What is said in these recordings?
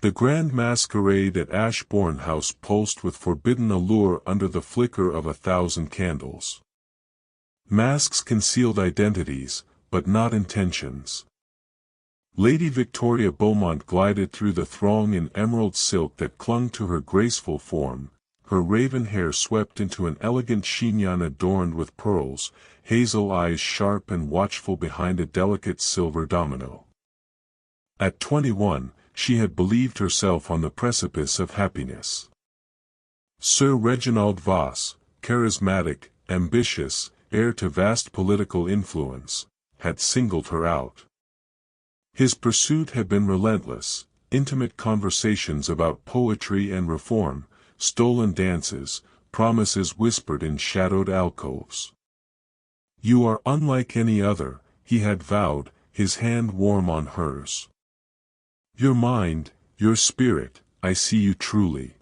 The grand masquerade at Ashbourne House pulsed with forbidden allure under the flicker of 1,000 candles. Masks concealed identities, but not intentions. Lady Victoria Beaumont glided through the throng in emerald silk that clung to her graceful form, her raven hair swept into an elegant chignon adorned with pearls, hazel eyes sharp and watchful behind a delicate silver domino. At 21, she had believed herself on the precipice of happiness. Sir Reginald Voss, charismatic, ambitious, heir to vast political influence, had singled her out. His pursuit had been relentless, intimate conversations about poetry and reform, stolen dances, promises whispered in shadowed alcoves. "You are unlike any other," he had vowed, his hand warm on hers. "Your mind, your spirit, I see you truly."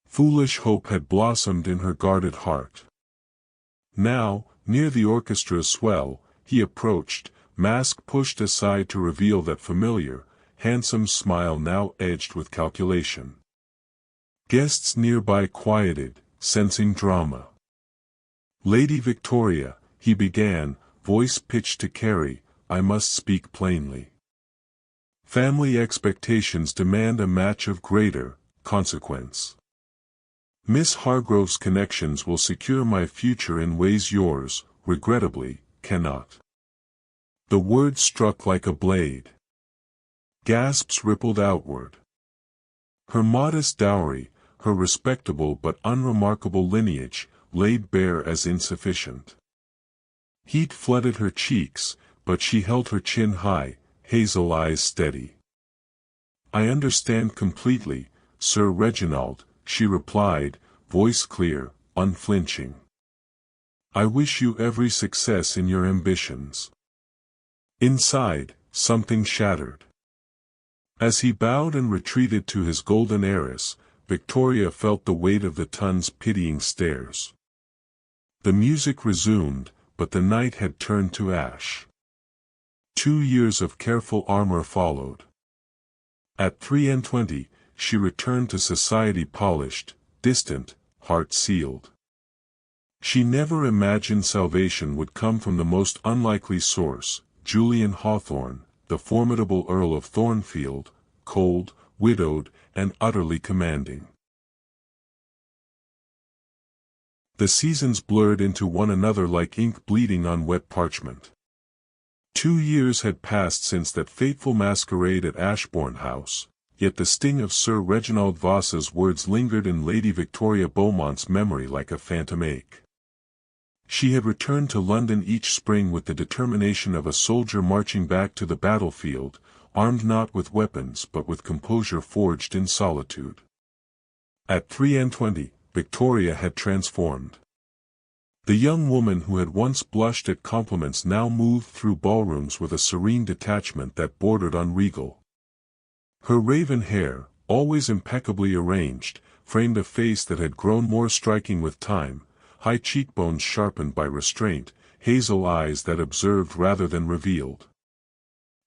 Foolish hope had blossomed in her guarded heart. Now, near the orchestra's swell, he approached, mask pushed aside to reveal that familiar, handsome smile now edged with calculation. Guests nearby quieted, sensing drama. "Lady Victoria," he began, voice pitched to carry, "I must speak plainly. Family expectations demand a match of greater consequence. Miss Hargrove's connections will secure my future in ways yours, regrettably, cannot." The word struck like a blade. Gasps rippled outward. Her modest dowry, her respectable but unremarkable lineage, laid bare as insufficient. Heat flooded her cheeks, but she held her chin high, hazel eyes steady. "I understand completely, Sir Reginald," she replied, voice clear, unflinching. "I wish you every success in your ambitions." Inside, something shattered. As he bowed and retreated to his golden heiress, Victoria felt the weight of the ton's pitying stares. The music resumed, but the night had turned to ash. 2 years of careful armor followed. At 23, she returned to society polished, distant, heart-sealed. She never imagined salvation would come from the most unlikely source, Julian Hawthorne, the formidable Earl of Thornfield, cold, widowed, and utterly commanding. The seasons blurred into one another like ink bleeding on wet parchment. 2 years had passed since that fateful masquerade at Ashbourne House, yet the sting of Sir Reginald Voss's words lingered in Lady Victoria Beaumont's memory like a phantom ache. She had returned to London each spring with the determination of a soldier marching back to the battlefield, armed not with weapons but with composure forged in solitude. At 23, Victoria had transformed. The young woman who had once blushed at compliments now moved through ballrooms with a serene detachment that bordered on regal. Her raven hair, always impeccably arranged, framed a face that had grown more striking with time, high cheekbones sharpened by restraint, hazel eyes that observed rather than revealed.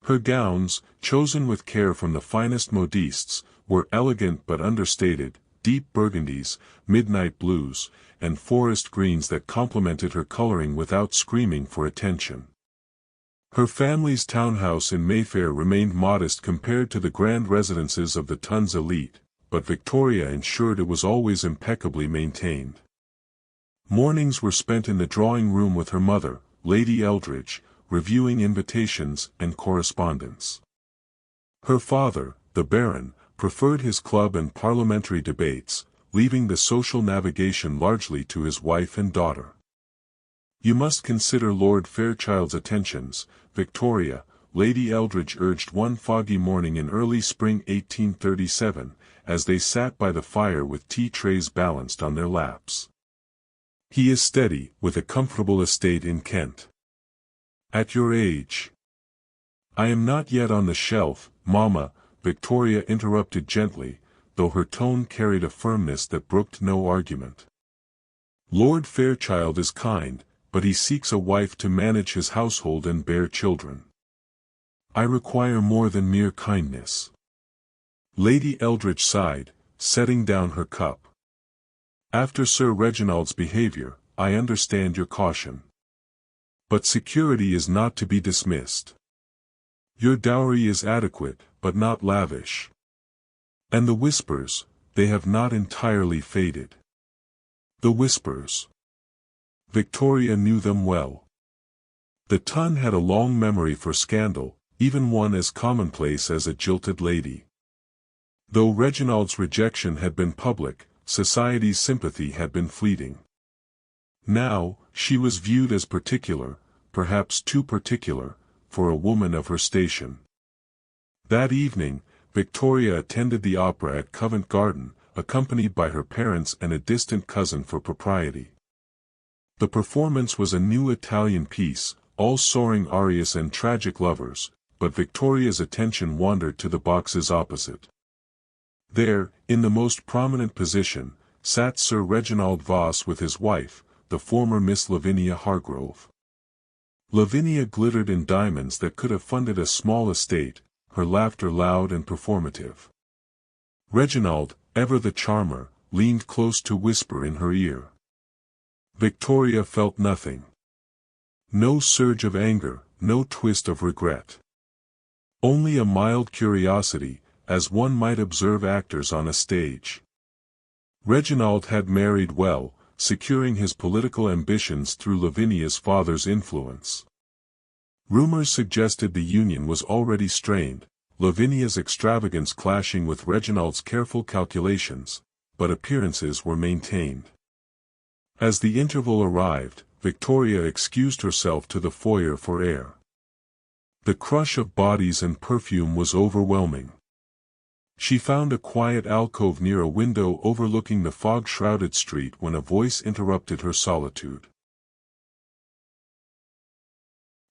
Her gowns, chosen with care from the finest modistes, were elegant but understated, deep burgundies, midnight blues, and forest greens that complemented her coloring without screaming for attention. Her family's townhouse in Mayfair remained modest compared to the grand residences of the ton's elite, but Victoria ensured it was always impeccably maintained. Mornings were spent in the drawing-room with her mother, Lady Eldridge, reviewing invitations and correspondence. Her father, the Baron, preferred his club and parliamentary debates, leaving the social navigation largely to his wife and daughter. "You must consider Lord Fairchild's attentions, Victoria," Lady Eldridge urged one foggy morning in early spring 1837, as they sat by the fire with tea trays balanced on their laps. "He is steady, with a comfortable estate in Kent. At your age—" "I am not yet on the shelf, Mamma," Victoria interrupted gently, though her tone carried a firmness that brooked no argument. "Lord Fairchild is kind, but he seeks a wife to manage his household and bear children. I require more than mere kindness." Lady Eldridge sighed, setting down her cup. After Sir Reginald's behavior, I understand your caution. But security is not to be dismissed. Your dowry is adequate, but not lavish. And the whispers, they have not entirely faded. The whispers. Victoria knew them well. The Tun had a long memory for scandal, even one as commonplace as a jilted lady. Though Reginald's rejection had been public, society's sympathy had been fleeting. Now, she was viewed as particular, perhaps too particular, for a woman of her station. That evening, Victoria attended the opera at Covent Garden, accompanied by her parents and a distant cousin for propriety. The performance was a new Italian piece, all soaring arias and tragic lovers, but Victoria's attention wandered to the boxes opposite. There, in the most prominent position, sat Sir Reginald Voss with his wife, the former Miss Lavinia Hargrove. Lavinia glittered in diamonds that could have funded a small estate, her laughter loud and performative. Reginald, ever the charmer, leaned close to whisper in her ear. Victoria felt nothing. No surge of anger, no twist of regret. Only a mild curiosity, as one might observe actors on a stage. Reginald had married well, securing his political ambitions through Lavinia's father's influence. Rumors suggested the union was already strained, Lavinia's extravagance clashing with Reginald's careful calculations, but appearances were maintained. As the interval arrived, Victoria excused herself to the foyer for air. The crush of bodies and perfume was overwhelming. She found a quiet alcove near a window overlooking the fog-shrouded street when a voice interrupted her solitude.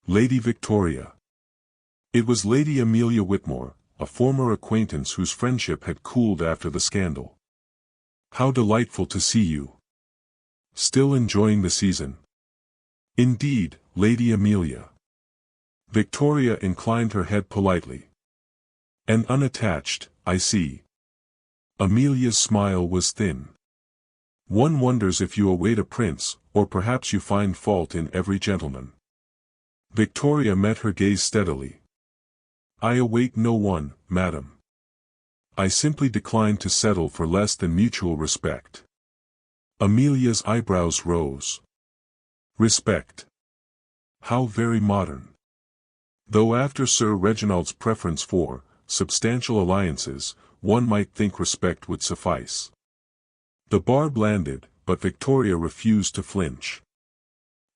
Lady Victoria. It was Lady Amelia Whitmore, a former acquaintance whose friendship had cooled after the scandal. How delightful to see you. Still enjoying the season? Indeed, Lady Amelia. Victoria inclined her head politely. And unattached, I see. Amelia's smile was thin. One wonders if you await a prince, or perhaps you find fault in every gentleman. Victoria met her gaze steadily. I await no one, madam. I simply decline to settle for less than mutual respect. Amelia's eyebrows rose. Respect. How very modern. Though after Sir Reginald's preference for substantial alliances, one might think respect would suffice. The barb landed, but Victoria refused to flinch.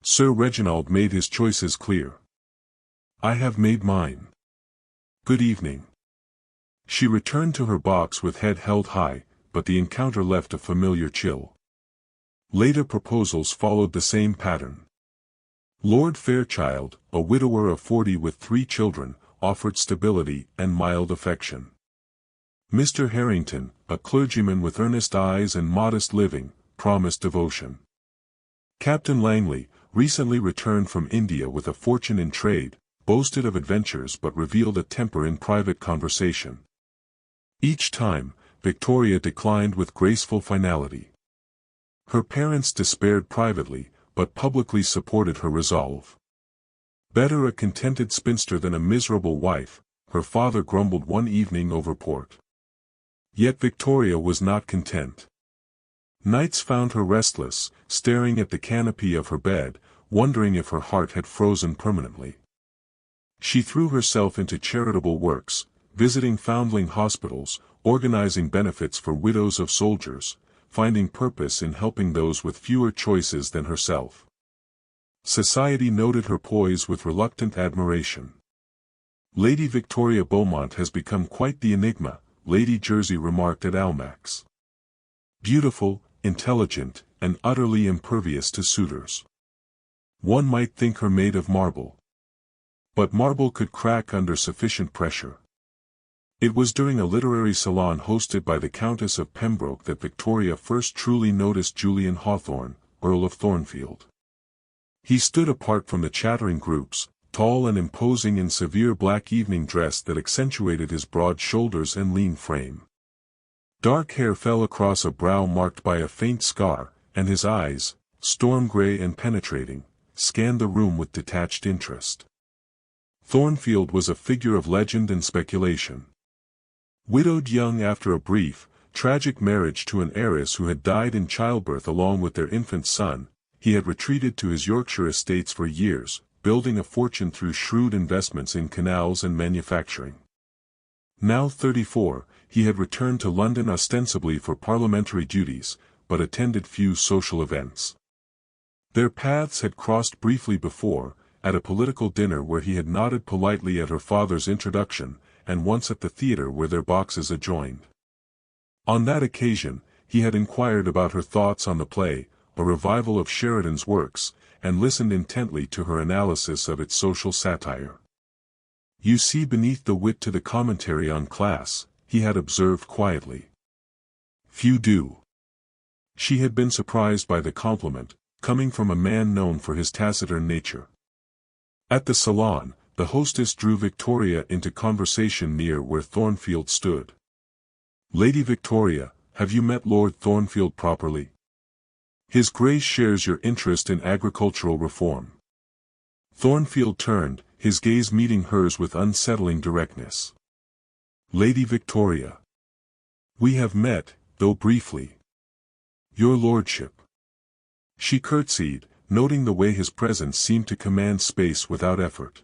Sir Reginald made his choices clear. I have made mine. Good evening. She returned to her box with head held high, but the encounter left a familiar chill. Later proposals followed the same pattern. Lord Fairchild, a widower of 40 with 3 children, offered stability and mild affection. Mr. Harrington, a clergyman with earnest eyes and modest living, promised devotion. Captain Langley, recently returned from India with a fortune in trade, boasted of adventures but revealed a temper in private conversation. Each time, Victoria declined with graceful finality. Her parents despaired privately, but publicly supported her resolve. Better a contented spinster than a miserable wife, her father grumbled one evening over port. Yet Victoria was not content. Nights found her restless, staring at the canopy of her bed, wondering if her heart had frozen permanently. She threw herself into charitable works, visiting foundling hospitals, organizing benefits for widows of soldiers, finding purpose in helping those with fewer choices than herself. Society noted her poise with reluctant admiration. Lady Victoria Beaumont has become quite the enigma, Lady Jersey remarked at Almack's. Beautiful, intelligent, and utterly impervious to suitors. One might think her made of marble. But marble could crack under sufficient pressure. It was during a literary salon hosted by the Countess of Pembroke that Victoria first truly noticed Julian Hawthorne, Earl of Thornfield. He stood apart from the chattering groups, tall and imposing in severe black evening dress that accentuated his broad shoulders and lean frame. Dark hair fell across a brow marked by a faint scar, and his eyes, storm-gray and penetrating, scanned the room with detached interest. Thornfield was a figure of legend and speculation. Widowed young after a brief, tragic marriage to an heiress who had died in childbirth along with their infant son, he had retreated to his Yorkshire estates for years, building a fortune through shrewd investments in canals and manufacturing. Now 34, he had returned to London ostensibly for parliamentary duties, but attended few social events. Their paths had crossed briefly before, at a political dinner where he had nodded politely at her father's introduction, and once at the theatre where their boxes adjoined. On that occasion, he had inquired about her thoughts on the play, a revival of Sheridan's works, and listened intently to her analysis of its social satire. "You see beneath the wit to the commentary on class," he had observed quietly. "Few do." She had been surprised by the compliment, coming from a man known for his taciturn nature. At the salon, the hostess drew Victoria into conversation near where Thornfield stood. "Lady Victoria, have you met Lord Thornfield properly? His Grace shares your interest in agricultural reform." Thornfield turned, his gaze meeting hers with unsettling directness. "Lady Victoria. We have met, though briefly." "Your lordship." She curtsied, noting the way his presence seemed to command space without effort.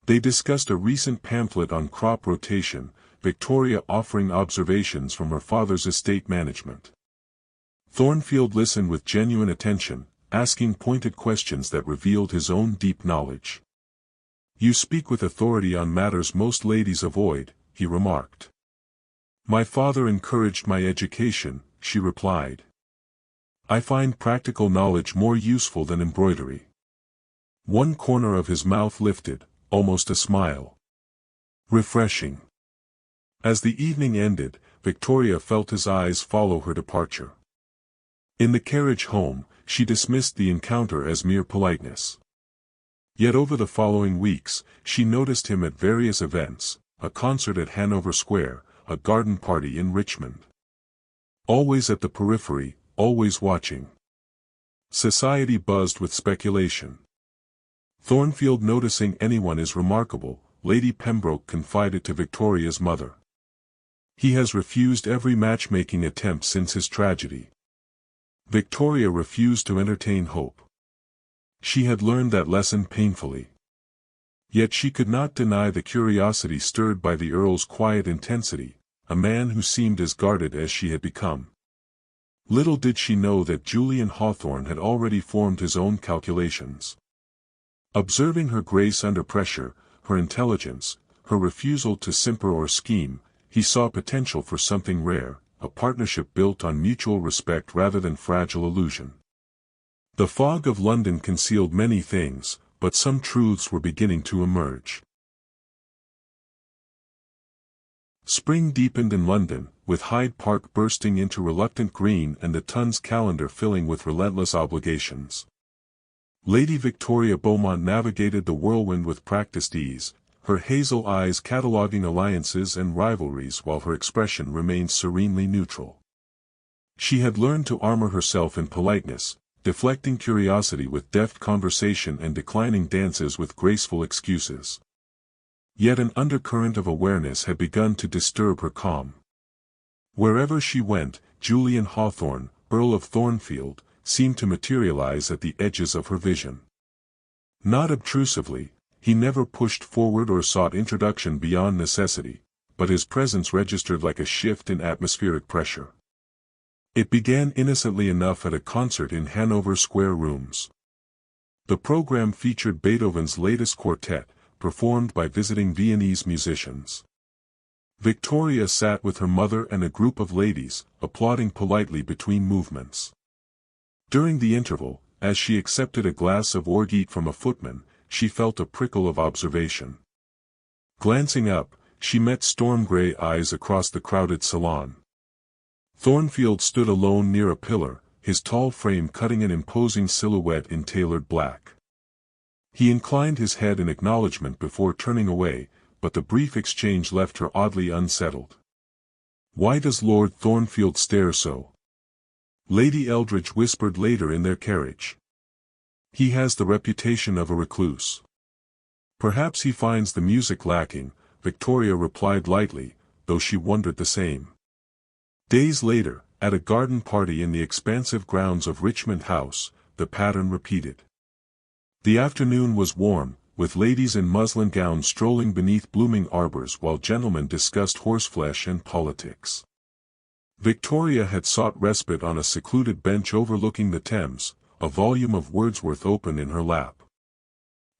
They discussed a recent pamphlet on crop rotation, Victoria offering observations from her father's estate management. Thornfield listened with genuine attention, asking pointed questions that revealed his own deep knowledge. "You speak with authority on matters most ladies avoid," he remarked. "My father encouraged my education," she replied. "I find practical knowledge more useful than embroidery." One corner of his mouth lifted, almost a smile. "Refreshing." As the evening ended, Victoria felt his eyes follow her departure. In the carriage home, she dismissed the encounter as mere politeness. Yet over the following weeks, she noticed him at various events, a concert at Hanover Square, a garden party in Richmond. Always at the periphery, always watching. Society buzzed with speculation. Thornfield noticing anyone is remarkable, Lady Pembroke confided to Victoria's mother. He has refused every matchmaking attempt since his tragedy. Victoria refused to entertain hope. She had learned that lesson painfully. Yet she could not deny the curiosity stirred by the Earl's quiet intensity, a man who seemed as guarded as she had become. Little did she know that Julian Hawthorne had already formed his own calculations. Observing her grace under pressure, her intelligence, her refusal to simper or scheme, he saw potential for something rare, a partnership built on mutual respect rather than fragile illusion. The fog of London concealed many things, but some truths were beginning to emerge. Spring deepened in London, with Hyde Park bursting into reluctant green and the Tons calendar filling with relentless obligations. Lady Victoria Beaumont navigated the whirlwind with practiced ease, her hazel eyes cataloguing alliances and rivalries while her expression remained serenely neutral. She had learned to armor herself in politeness, deflecting curiosity with deft conversation and declining dances with graceful excuses. Yet an undercurrent of awareness had begun to disturb her calm. Wherever she went, Julian Hawthorne, Earl of Thornfield, seemed to materialize at the edges of her vision. Not obtrusively, he never pushed forward or sought introduction beyond necessity, but his presence registered like a shift in atmospheric pressure. It began innocently enough at a concert in Hanover Square rooms. The program featured Beethoven's latest quartet, performed by visiting Viennese musicians. Victoria sat with her mother and a group of ladies, applauding politely between movements. During the interval, as she accepted a glass of orgeat from a footman, she felt a prickle of observation. Glancing up, she met storm-gray eyes across the crowded salon. Thornfield stood alone near a pillar, his tall frame cutting an imposing silhouette in tailored black. He inclined his head in acknowledgement before turning away, but the brief exchange left her oddly unsettled. "Why does Lord Thornfield stare so?" Lady Eldridge whispered later in their carriage. "He has the reputation of a recluse." "Perhaps he finds the music lacking," Victoria replied lightly, though she wondered the same. Days later, at a garden party in the expansive grounds of Richmond House, the pattern repeated. The afternoon was warm, with ladies in muslin gowns strolling beneath blooming arbors while gentlemen discussed horseflesh and politics. Victoria had sought respite on a secluded bench overlooking the Thames, a volume of Wordsworth open in her lap.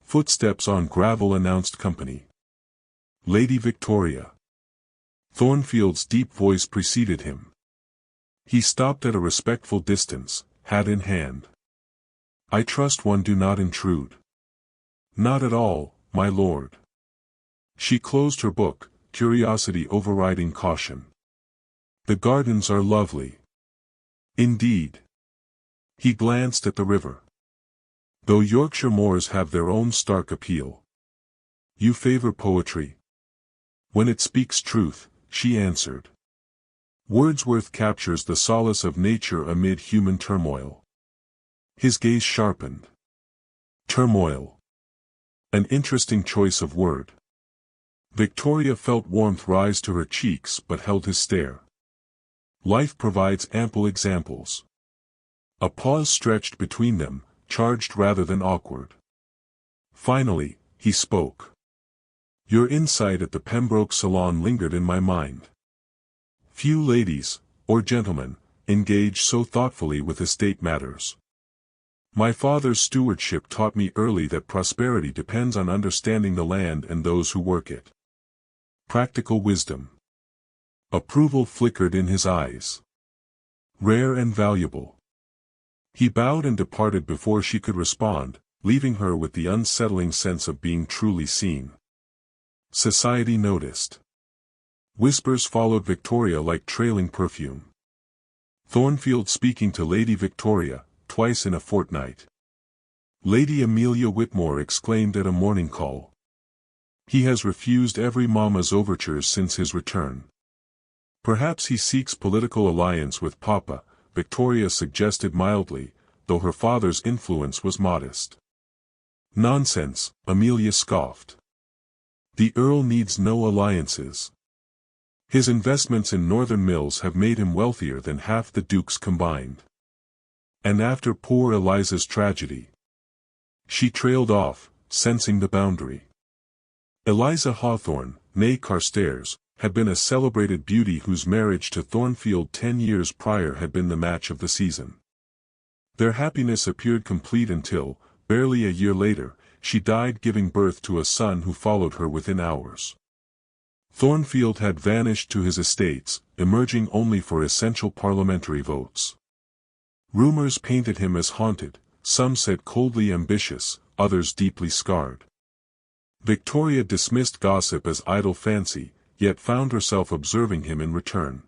Footsteps on gravel announced company. "Lady Victoria." Thornfield's deep voice preceded him. He stopped at a respectful distance, hat in hand. "I trust one do not intrude." "Not at all, my lord." She closed her book, curiosity overriding caution. "The gardens are lovely." "Indeed." He glanced at the river. "Though Yorkshire moors have their own stark appeal." "You favor poetry?" "When it speaks truth," she answered. "Wordsworth captures the solace of nature amid human turmoil." His gaze sharpened. "Turmoil. An interesting choice of word." Victoria felt warmth rise to her cheeks but held his stare. "Life provides ample examples." A pause stretched between them, charged rather than awkward. Finally, he spoke. "Your insight at the Pembroke salon lingered in my mind. Few ladies, or gentlemen, engage so thoughtfully with estate matters. My father's stewardship taught me early that prosperity depends on understanding the land and those who work it." Practical wisdom. Approval flickered in his eyes. "Rare and valuable." He bowed and departed before she could respond, leaving her with the unsettling sense of being truly seen. Society noticed. Whispers followed Victoria like trailing perfume. Thornfield speaking to Lady Victoria, twice in a fortnight. Lady Amelia Whitmore exclaimed at a morning call. "He has refused every mamma's overtures since his return." "Perhaps he seeks political alliance with Papa," Victoria suggested mildly, though her father's influence was modest. "Nonsense," Amelia scoffed. "The Earl needs no alliances. His investments in Northern Mills have made him wealthier than half the dukes combined. And after poor Eliza's tragedy." She trailed off, sensing the boundary. Eliza Hawthorne, née Carstairs, had been a celebrated beauty whose marriage to Thornfield 10 years prior had been the match of the season. Their happiness appeared complete until, barely a year later, she died giving birth to a son who followed her within hours. Thornfield had vanished to his estates, emerging only for essential parliamentary votes. Rumors painted him as haunted, some said coldly ambitious, others deeply scarred. Victoria dismissed gossip as idle fancy, yet found herself observing him in return.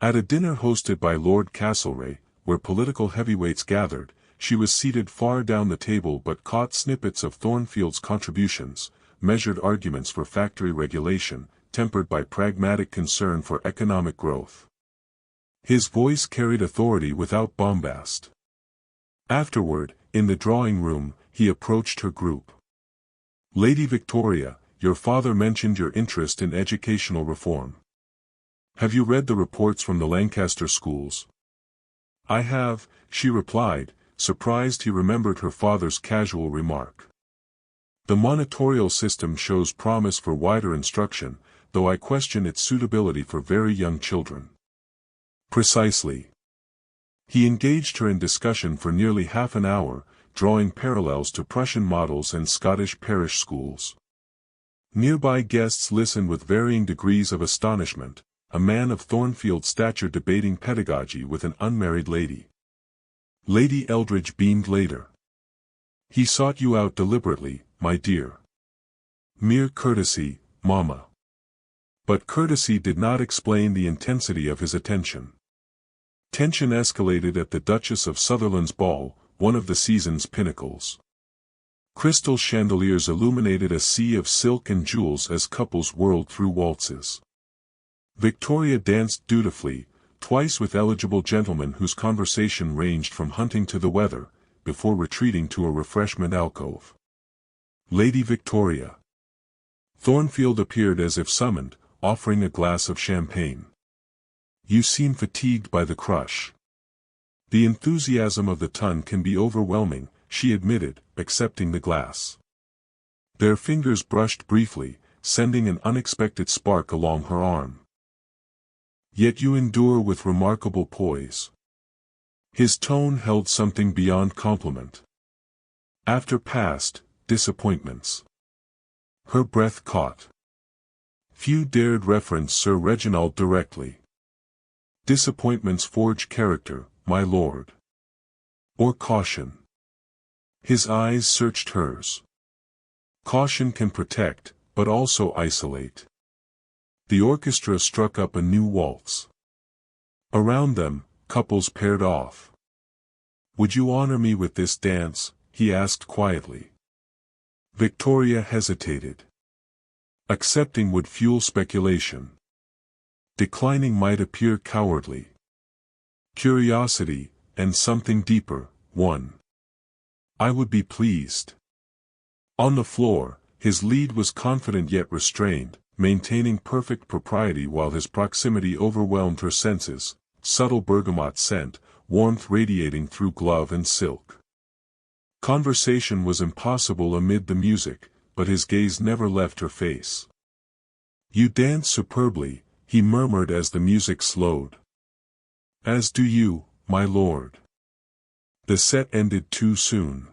At a dinner hosted by Lord Castlereagh, where political heavyweights gathered, she was seated far down the table but caught snippets of Thornfield's contributions, measured arguments for factory regulation, tempered by pragmatic concern for economic growth. His voice carried authority without bombast. Afterward, in the drawing room, he approached her group. "Lady Victoria, your father mentioned your interest in educational reform. Have you read the reports from the Lancaster schools?" "I have," she replied, surprised he remembered her father's casual remark. "The monitorial system shows promise for wider instruction, though I question its suitability for very young children." "Precisely." He engaged her in discussion for nearly half an hour, drawing parallels to Prussian models and Scottish parish schools. Nearby guests listened with varying degrees of astonishment, a man of Thornfield's stature debating pedagogy with an unmarried lady. Lady Eldridge beamed later. "He sought you out deliberately, my dear." "Mere courtesy, Mamma." But courtesy did not explain the intensity of his attention. Tension escalated at the Duchess of Sutherland's ball, one of the season's pinnacles. Crystal chandeliers illuminated a sea of silk and jewels as couples whirled through waltzes. Victoria danced dutifully, twice with eligible gentlemen whose conversation ranged from hunting to the weather, before retreating to a refreshment alcove. Lady Victoria. Thornfield appeared as if summoned, offering a glass of champagne. You seem fatigued by the crush. The enthusiasm of the ton can be overwhelming, she admitted, accepting the glass. Their fingers brushed briefly, sending an unexpected spark along her arm. Yet you endure with remarkable poise. His tone held something beyond compliment. After past disappointments. Her breath caught. Few dared reference Sir Reginald directly. Disappointments forge character, my lord. Or caution. His eyes searched hers. Caution can protect, but also isolate. The orchestra struck up a new waltz. Around them, couples paired off. Would you honor me with this dance? He asked quietly. Victoria hesitated. Accepting would fuel speculation. Declining might appear cowardly. Curiosity, and something deeper, won. I would be pleased. On the floor, his lead was confident yet restrained, maintaining perfect propriety while his proximity overwhelmed her senses, subtle bergamot scent, warmth radiating through glove and silk. Conversation was impossible amid the music, but his gaze never left her face. You dance superbly, he murmured as the music slowed. As do you, my lord. The set ended too soon.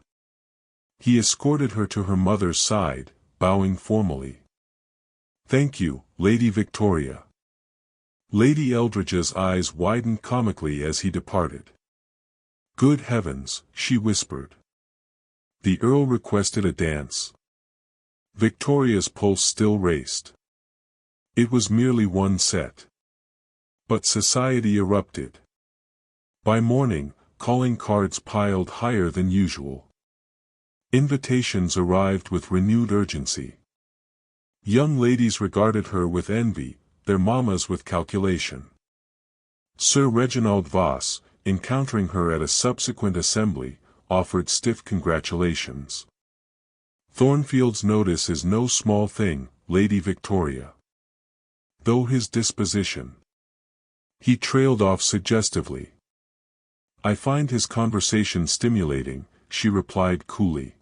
He escorted her to her mother's side, bowing formally. Thank you, Lady Victoria. Lady Eldridge's eyes widened comically as he departed. Good heavens, she whispered. The Earl requested a dance. Victoria's pulse still raced. It was merely one set. But society erupted. By morning, calling cards piled higher than usual. Invitations arrived with renewed urgency. Young ladies regarded her with envy, their mammas with calculation. Sir Reginald Voss, encountering her at a subsequent assembly, offered stiff congratulations. Thornfield's notice is no small thing, Lady Victoria. Though his disposition. He trailed off suggestively. I find his conversation stimulating, she replied coolly.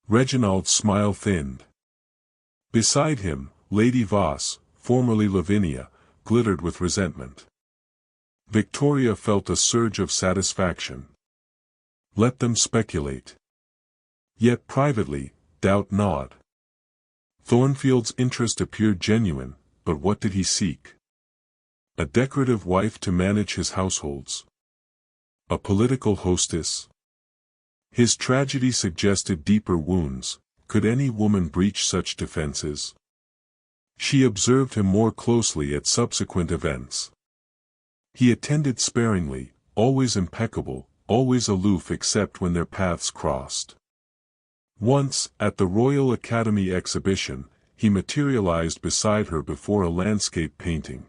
Reginald's smile thinned. Beside him, Lady Voss, formerly Lavinia, glittered with resentment. Victoria felt a surge of satisfaction. Let them speculate. Yet privately, doubt gnawed. Thornfield's interest appeared genuine, but what did he seek? A decorative wife to manage his households? A political hostess? His tragedy suggested deeper wounds. Could any woman breach such defenses? She observed him more closely at subsequent events. He attended sparingly, always impeccable, always aloof except when their paths crossed. Once, at the Royal Academy exhibition, he materialized beside her before a landscape painting.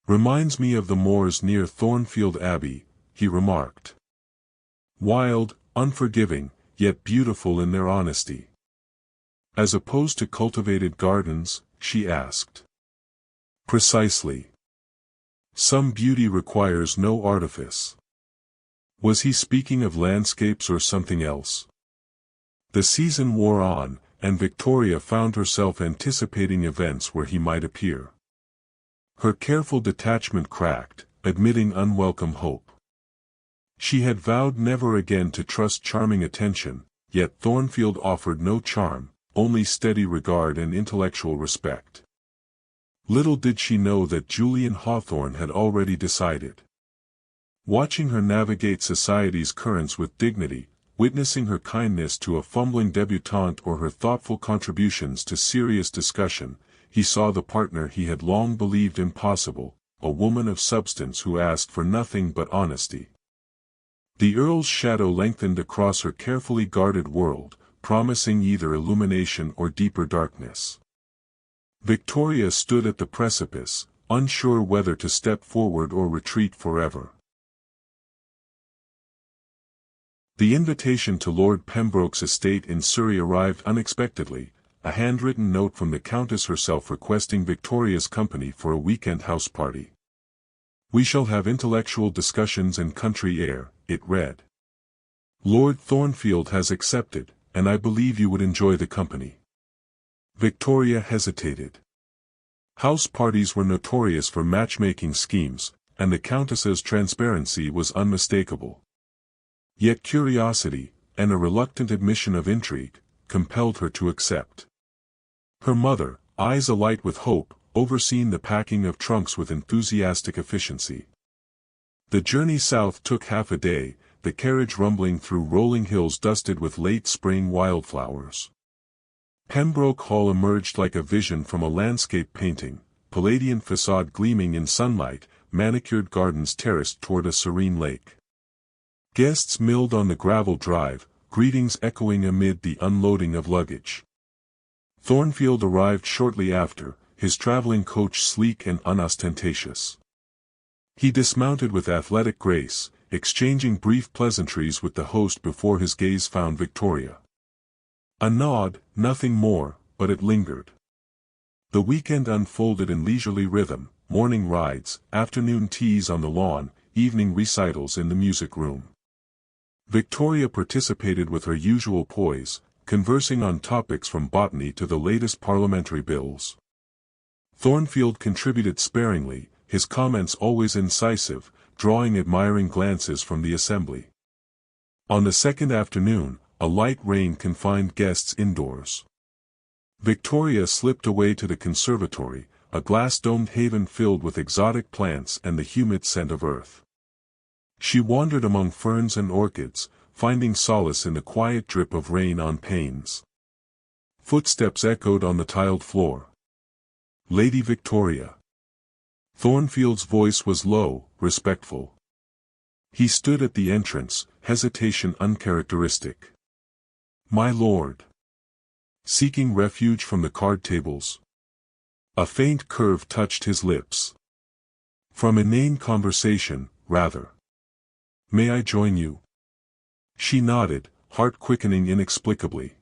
Reminds me of the moors near Thornfield Abbey, he remarked. Wild, unforgiving, yet beautiful in their honesty. As opposed to cultivated gardens, she asked. Precisely. Some beauty requires no artifice. Was he speaking of landscapes or something else? The season wore on, and Victoria found herself anticipating events where he might appear. Her careful detachment cracked, admitting unwelcome hope. She had vowed never again to trust charming attention, yet Thornfield offered no charm, only steady regard and intellectual respect. Little did she know that Julian Hawthorne had already decided. Watching her navigate society's currents with dignity, witnessing her kindness to a fumbling debutante or her thoughtful contributions to serious discussion, he saw the partner he had long believed impossible, a woman of substance who asked for nothing but honesty. The Earl's shadow lengthened across her carefully guarded world, promising either illumination or deeper darkness. Victoria stood at the precipice, unsure whether to step forward or retreat forever. The invitation to Lord Pembroke's estate in Surrey arrived unexpectedly, a handwritten note from the Countess herself requesting Victoria's company for a weekend house party. "We shall have intellectual discussions and country air," it read. "Lord Thornfield has accepted, and I believe you would enjoy the company." Victoria hesitated. House parties were notorious for matchmaking schemes, and the Countess's transparency was unmistakable. Yet curiosity, and a reluctant admission of intrigue, compelled her to accept. Her mother, eyes alight with hope, overseen the packing of trunks with enthusiastic efficiency. The journey south took half a day, the carriage rumbling through rolling hills dusted with late spring wildflowers. Pembroke Hall emerged like a vision from a landscape painting, Palladian facade gleaming in sunlight, manicured gardens terraced toward a serene lake. Guests milled on the gravel drive, greetings echoing amid the unloading of luggage. Thornfield arrived shortly after, his traveling coach sleek and unostentatious. He dismounted with athletic grace, exchanging brief pleasantries with the host before his gaze found Victoria. A nod, nothing more, but it lingered. The weekend unfolded in leisurely rhythm, morning rides, afternoon teas on the lawn, evening recitals in the music room. Victoria participated with her usual poise, conversing on topics from botany to the latest parliamentary bills. Thornfield contributed sparingly, his comments always incisive, drawing admiring glances from the assembly. On the second afternoon, a light rain confined guests indoors. Victoria slipped away to the conservatory, a glass-domed haven filled with exotic plants and the humid scent of earth. She wandered among ferns and orchids, finding solace in the quiet drip of rain on panes. Footsteps echoed on the tiled floor. "Lady Victoria." Thornfield's voice was low, respectful. He stood at the entrance, hesitation uncharacteristic. "My lord." Seeking refuge from the card tables. A faint curve touched his lips. "From inane conversation, rather. May I join you?" She nodded, heart quickening inexplicably.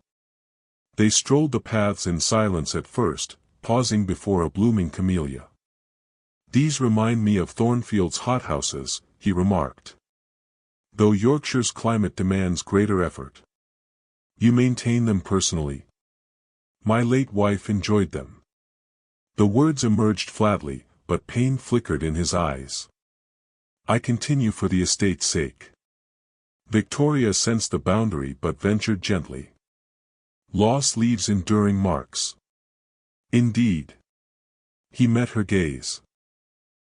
They strolled the paths in silence at first, pausing before a blooming camellia. "These remind me of Thornfield's hothouses," he remarked. "Though Yorkshire's climate demands greater effort. You maintain them personally?" "My late wife enjoyed them." The words emerged flatly, but pain flickered in his eyes. "I continue for the estate's sake." Victoria sensed the boundary but ventured gently. "Loss leaves enduring marks." "Indeed." He met her gaze.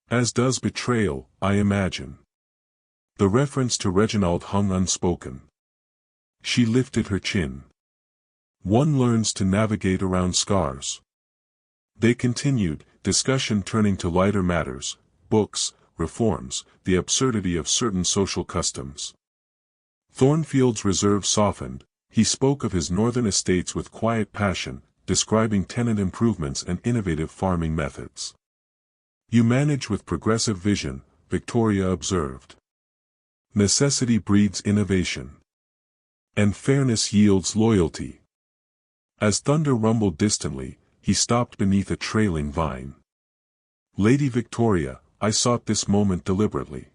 "As does betrayal, I imagine." The reference to Reginald hung unspoken. She lifted her chin. "One learns to navigate around scars." They continued, discussion turning to lighter matters, books, reforms, the absurdity of certain social customs. Thornfield's reserve softened, he spoke of his northern estates with quiet passion, describing tenant improvements and innovative farming methods. "You manage with progressive vision," Victoria observed. "Necessity breeds innovation. And fairness yields loyalty." As thunder rumbled distantly, he stopped beneath a trailing vine. "Lady Victoria, I sought this moment deliberately."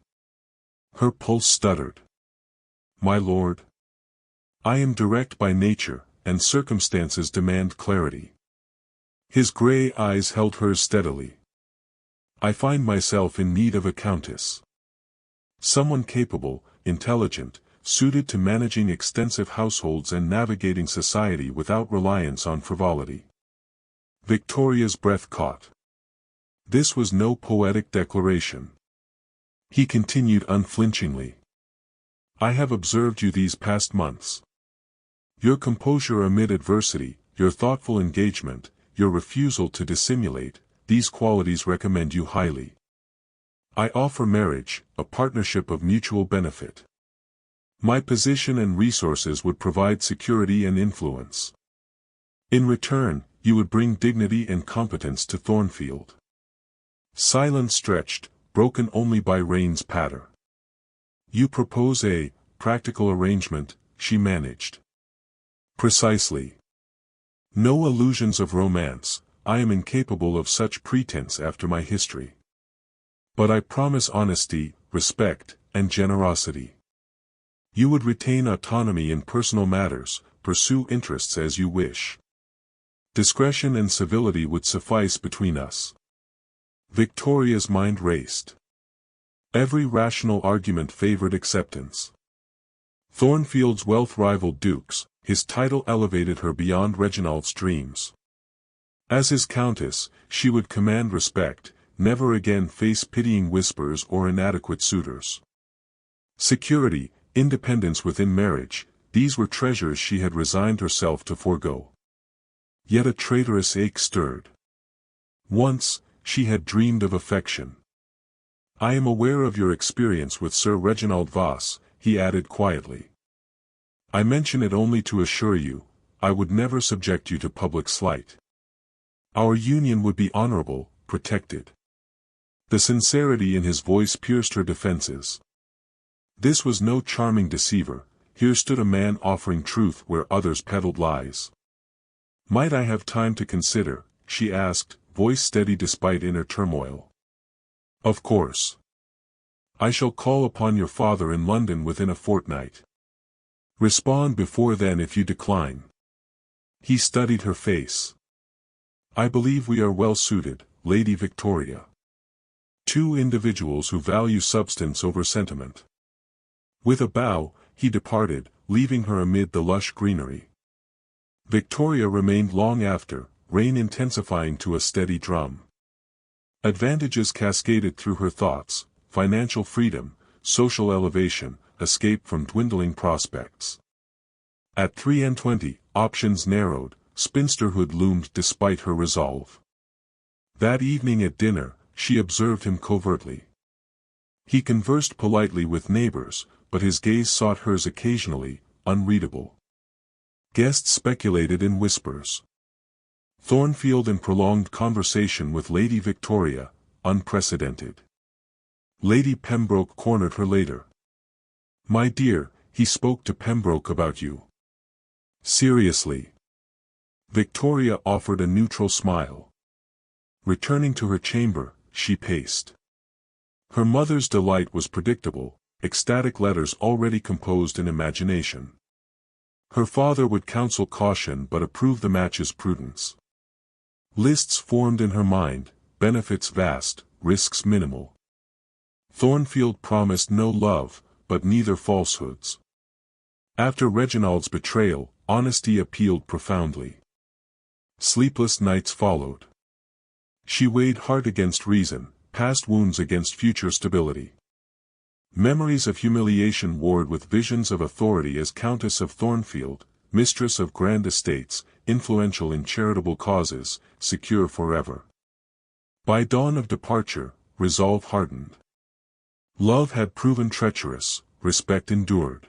Her pulse stuttered. "My lord." "I am direct by nature, and circumstances demand clarity." His grey eyes held hers steadily. "I find myself in need of a countess. Someone capable, intelligent, suited to managing extensive households and navigating society without reliance on frivolity." Victoria's breath caught. This was no poetic declaration. He continued unflinchingly. "I have observed you these past months. Your composure amid adversity, your thoughtful engagement, your refusal to dissimulate, these qualities recommend you highly. I offer marriage, a partnership of mutual benefit. My position and resources would provide security and influence. In return, you would bring dignity and competence to Thornfield. Silence stretched, broken only by rain's patter. You propose a practical arrangement, she managed. Precisely. No illusions of romance, I am incapable of such pretense after my history. But I promise honesty, respect, and generosity. You would retain autonomy in personal matters, pursue interests as you wish. Discretion and civility would suffice between us. Victoria's mind raced. Every rational argument favored acceptance. Thornfield's wealth rivaled Duke's, his title elevated her beyond Reginald's dreams. As his countess, she would command respect, never again face pitying whispers or inadequate suitors. Security, independence within marriage, these were treasures she had resigned herself to forego. Yet a traitorous ache stirred. Once, she had dreamed of affection. I am aware of your experience with Sir Reginald Voss, he added quietly. I mention it only to assure you, I would never subject you to public slight. Our union would be honorable, protected. The sincerity in his voice pierced her defenses. This was no charming deceiver, here stood a man offering truth where others peddled lies. Might I have time to consider, she asked, voice steady despite inner turmoil. Of course. I shall call upon your father in London within a fortnight. Respond before then if you decline. He studied her face. I believe we are well suited, Lady Victoria. Two individuals who value substance over sentiment. With a bow, he departed, leaving her amid the lush greenery. Victoria remained long after, rain intensifying to a steady drum. Advantages cascaded through her thoughts, financial freedom, social elevation, escape from dwindling prospects. At 23, options narrowed, spinsterhood loomed despite her resolve. That evening at dinner, she observed him covertly. He conversed politely with neighbors, but his gaze sought hers occasionally, unreadable. Guests speculated in whispers. Thornfield in prolonged conversation with Lady Victoria, unprecedented. Lady Pembroke cornered her later. My dear, he spoke to Pembroke about you. Seriously. Victoria offered a neutral smile. Returning to her chamber, she paced. Her mother's delight was predictable, ecstatic letters already composed in imagination. Her father would counsel caution but approve the match's prudence. Lists formed in her mind, benefits vast, risks minimal. Thornfield promised no love, but neither falsehoods. After Reginald's betrayal, honesty appealed profoundly. Sleepless nights followed. She weighed heart against reason, past wounds against future stability. Memories of humiliation warred with visions of authority as Countess of Thornfield, mistress of grand estates, influential in charitable causes, secure forever. By dawn of departure, resolve hardened. Love had proven treacherous, respect endured.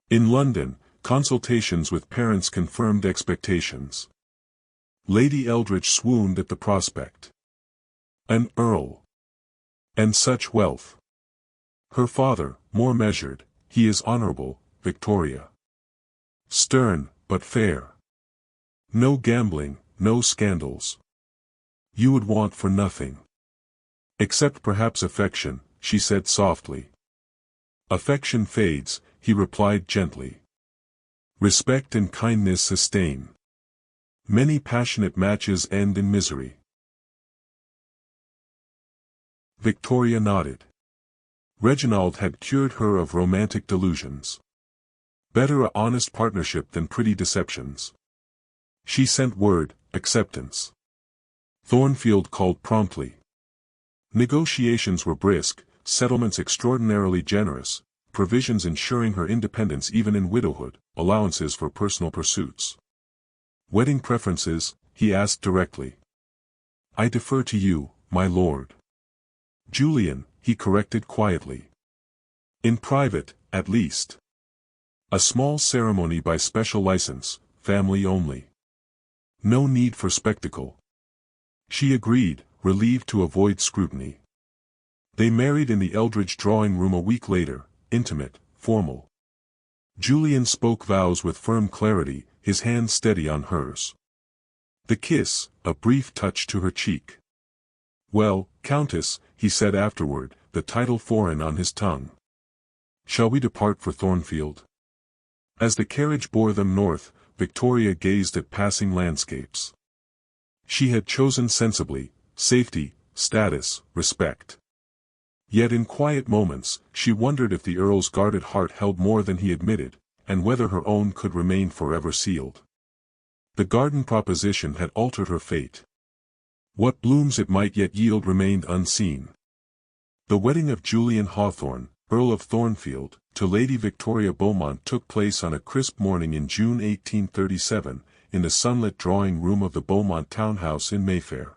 In London, consultations with parents confirmed expectations. Lady Eldridge swooned at the prospect. An earl. And such wealth. Her father, more measured, he is honorable, Victoria. Stern, but fair. No gambling, no scandals. You would want for nothing. Except perhaps affection, she said softly. Affection fades, he replied gently. Respect and kindness sustain. Many passionate matches end in misery. Victoria nodded. Reginald had cured her of romantic delusions. Better a honest partnership than pretty deceptions. She sent word, acceptance. Thornfield called promptly. Negotiations were brisk, settlements extraordinarily generous, provisions ensuring her independence even in widowhood, allowances for personal pursuits. Wedding preferences, he asked directly. I defer to you, my lord. Julian, he corrected quietly. In private, at least. A small ceremony by special license, family only. No need for spectacle. She agreed, relieved to avoid scrutiny. They married in the Eldridge drawing room a week later, intimate, formal. Julian spoke vows with firm clarity, his hand steady on hers. The kiss, a brief touch to her cheek. "Well, Countess," he said afterward, the title foreign on his tongue. "Shall we depart for Thornfield?" As the carriage bore them north, Victoria gazed at passing landscapes. She had chosen sensibly: safety, status, respect. Yet in quiet moments, she wondered if the Earl's guarded heart held more than he admitted, and whether her own could remain forever sealed. The garden proposition had altered her fate. What blooms it might yet yield remained unseen. The wedding of Julian Hawthorne, Earl of Thornfield, to Lady Victoria Beaumont took place on a crisp morning in June 1837, in the sunlit drawing room of the Beaumont townhouse in Mayfair.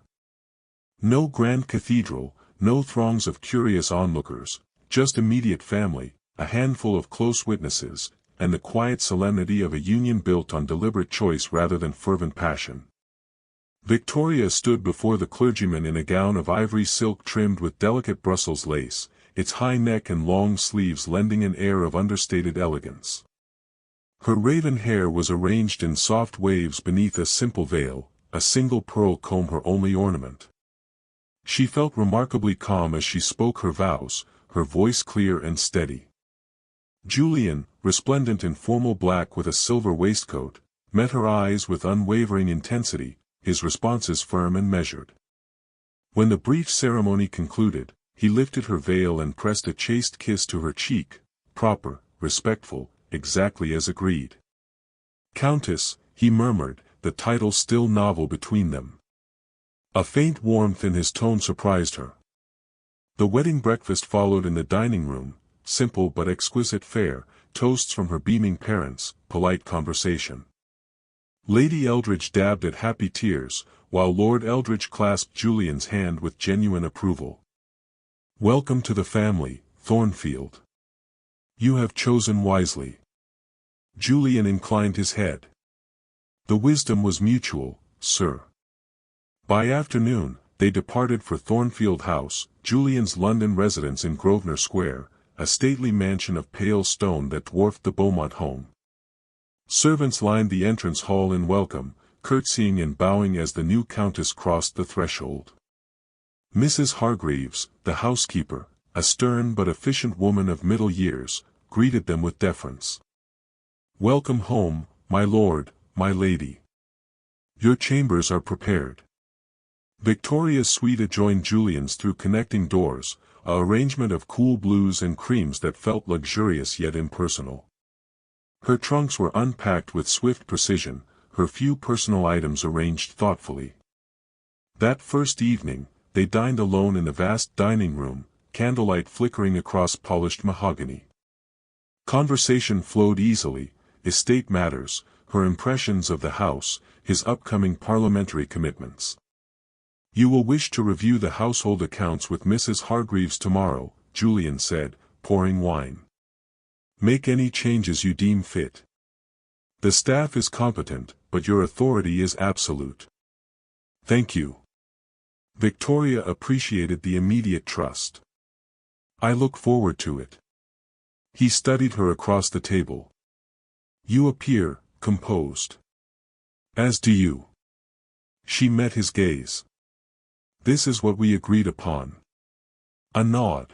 No grand cathedral, no throngs of curious onlookers, just immediate family, a handful of close witnesses, and the quiet solemnity of a union built on deliberate choice rather than fervent passion. Victoria stood before the clergyman in a gown of ivory silk trimmed with delicate Brussels lace, its high neck and long sleeves lending an air of understated elegance. Her raven hair was arranged in soft waves beneath a simple veil, a single pearl comb her only ornament. She felt remarkably calm as she spoke her vows, her voice clear and steady. Julian, resplendent in formal black with a silver waistcoat, met her eyes with unwavering intensity, his responses firm and measured. When the brief ceremony concluded, he lifted her veil and pressed a chaste kiss to her cheek, proper, respectful, exactly as agreed. "Countess," he murmured, the title still novel between them. A faint warmth in his tone surprised her. The wedding breakfast followed in the dining room, simple but exquisite fare, toasts from her beaming parents, polite conversation. Lady Eldridge dabbed at happy tears, while Lord Eldridge clasped Julian's hand with genuine approval. "Welcome to the family, Thornfield. You have chosen wisely." Julian inclined his head. "The wisdom was mutual, sir." By afternoon, they departed for Thornfield House, Julian's London residence in Grosvenor Square, a stately mansion of pale stone that dwarfed the Beaumont home. Servants lined the entrance hall in welcome, curtsying and bowing as the new countess crossed the threshold. Mrs. Hargreaves, the housekeeper, a stern but efficient woman of middle years, greeted them with deference. "Welcome home, my lord, my lady. Your chambers are prepared." Victoria's suite adjoined Julian's through connecting doors, a arrangement of cool blues and creams that felt luxurious yet impersonal. Her trunks were unpacked with swift precision, her few personal items arranged thoughtfully. That first evening, they dined alone in the vast dining room, candlelight flickering across polished mahogany. Conversation flowed easily: estate matters, her impressions of the house, his upcoming parliamentary commitments. "You will wish to review the household accounts with Mrs. Hargreaves tomorrow," Julian said, pouring wine. "Make any changes you deem fit. The staff is competent, but your authority is absolute." "Thank you." Victoria appreciated the immediate trust. "I look forward to it." He studied her across the table. "You appear composed." "As do you." She met his gaze. "This is what we agreed upon." A nod.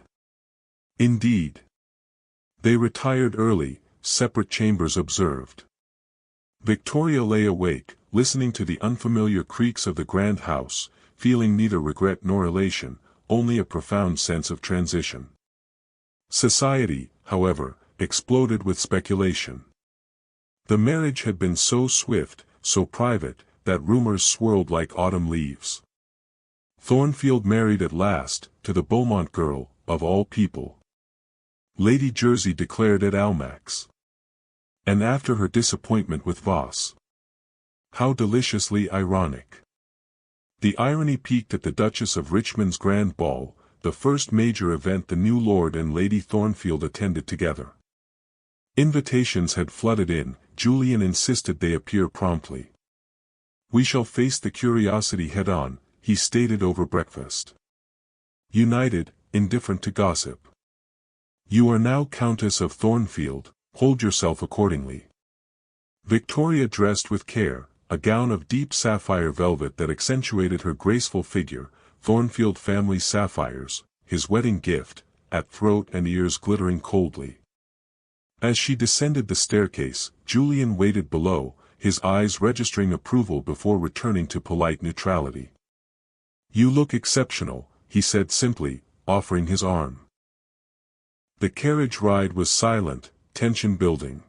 "Indeed." They retired early, separate chambers observed. Victoria lay awake, listening to the unfamiliar creaks of the grand house, feeling neither regret nor elation, only a profound sense of transition. Society, however, exploded with speculation. The marriage had been so swift, so private, that rumors swirled like autumn leaves. Thornfield married at last, to the Beaumont girl, of all people. Lady Jersey declared at Almack's. And after her disappointment with Voss. How deliciously ironic. The irony peaked at the Duchess of Richmond's grand ball, the first major event the new Lord and Lady Thornfield attended together. Invitations had flooded in. Julian insisted they appear promptly. "We shall face the curiosity head-on," he stated over breakfast. "United, indifferent to gossip. You are now Countess of Thornfield, hold yourself accordingly." Victoria dressed with care, a gown of deep sapphire velvet that accentuated her graceful figure, Thornfield family sapphires, his wedding gift, at throat and ears glittering coldly. As she descended the staircase, Julian waited below, his eyes registering approval before returning to polite neutrality. "You look exceptional," he said simply, offering his arm. The carriage ride was silent, tension building.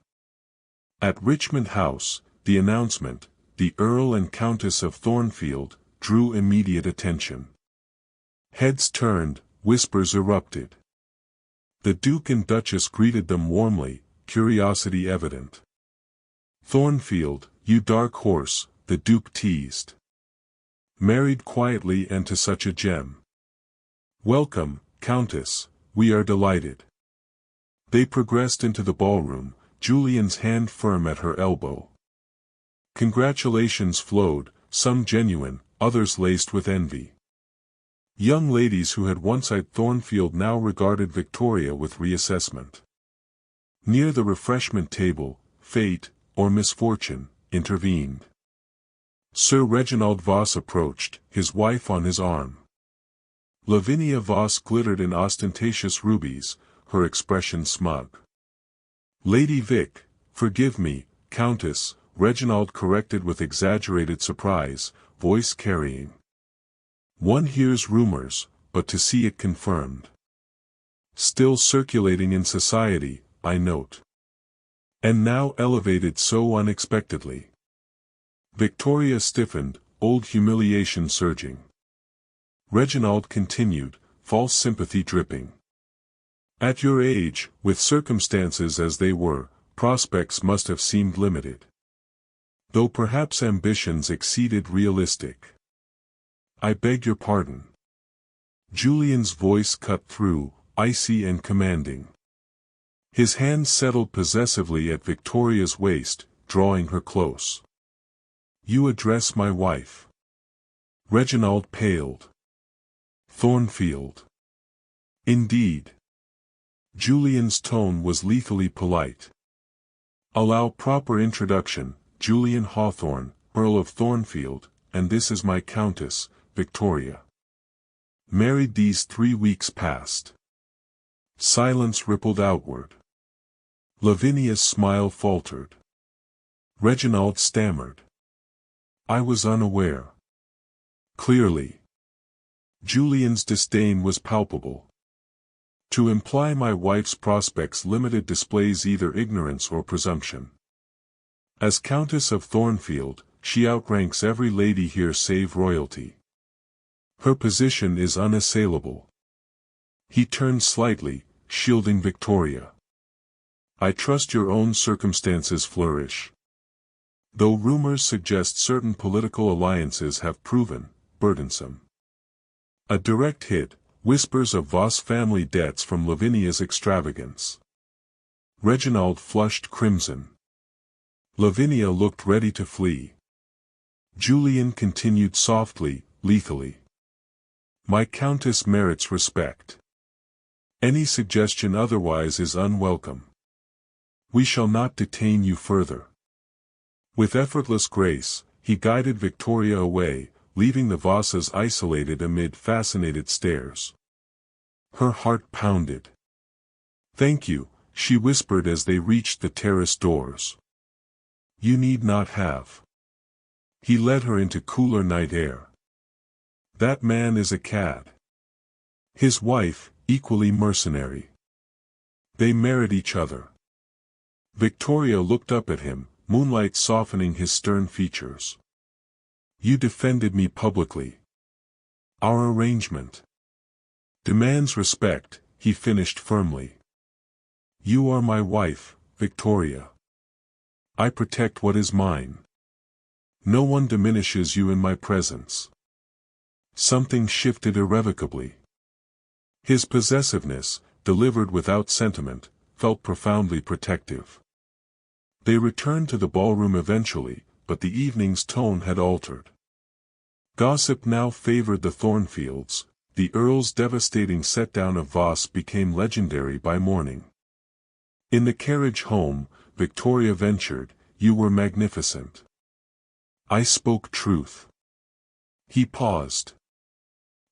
At Richmond House, the announcement, "The Earl and Countess of Thornfield," drew immediate attention. Heads turned, whispers erupted. The Duke and Duchess greeted them warmly, curiosity evident. "Thornfield, you dark horse," the Duke teased. "Married quietly and to such a gem. Welcome, Countess, we are delighted." They progressed into the ballroom, Julian's hand firm at her elbow. Congratulations flowed, some genuine, others laced with envy. Young ladies who had once eyed Thornfield now regarded Victoria with reassessment. Near the refreshment table, fate, or misfortune, intervened. Sir Reginald Voss approached, his wife on his arm. Lavinia Voss glittered in ostentatious rubies, her expression smug. "Lady Vic, forgive me, Countess," Reginald corrected with exaggerated surprise, voice carrying. "One hears rumors, but to see it confirmed. Still circulating in society, I note. And now elevated so unexpectedly." Victoria stiffened, old humiliation surging. Reginald continued, false sympathy dripping. "At your age, with circumstances as they were, prospects must have seemed limited. Though perhaps ambitions exceeded realistic. I beg your pardon." Julian's voice cut through, icy and commanding. His hand settled possessively at Victoria's waist, drawing her close. "You address my wife." Reginald paled. "Thornfield." "Indeed." Julian's tone was lethally polite. "Allow proper introduction, Julian Hawthorne, Earl of Thornfield, and this is my Countess, Victoria. Married these 3 weeks past." Silence rippled outward. Lavinia's smile faltered. Reginald stammered. "I was unaware." Clearly. Julian's disdain was palpable. "To imply my wife's prospects limited displays either ignorance or presumption. As Countess of Thornfield, she outranks every lady here save royalty. Her position is unassailable." He turned slightly, shielding Victoria. "I trust your own circumstances flourish. Though rumors suggest certain political alliances have proven burdensome." A direct hit, whispers of Voss family debts from Lavinia's extravagance. Reginald flushed crimson. Lavinia looked ready to flee. Julian continued softly, lethally. "My Countess merits respect. Any suggestion otherwise is unwelcome. We shall not detain you further." With effortless grace, he guided Victoria away, leaving the Vosses isolated amid fascinated stares. Her heart pounded. "Thank you," she whispered as they reached the terrace doors. "You need not have." He led her into cooler night air. "That man is a cad. His wife, equally mercenary. They merit each other." Victoria looked up at him, moonlight softening his stern features. "You defended me publicly. Our arrangement demands respect," he finished firmly. "You are my wife, Victoria. I protect what is mine. No one diminishes you in my presence." Something shifted irrevocably. His possessiveness, delivered without sentiment, felt profoundly protective. They returned to the ballroom eventually, but the evening's tone had altered. Gossip now favored the Thornfields. The Earl's devastating set-down of Voss became legendary by morning. In the carriage home, Victoria ventured, "You were magnificent." "I spoke truth." He paused.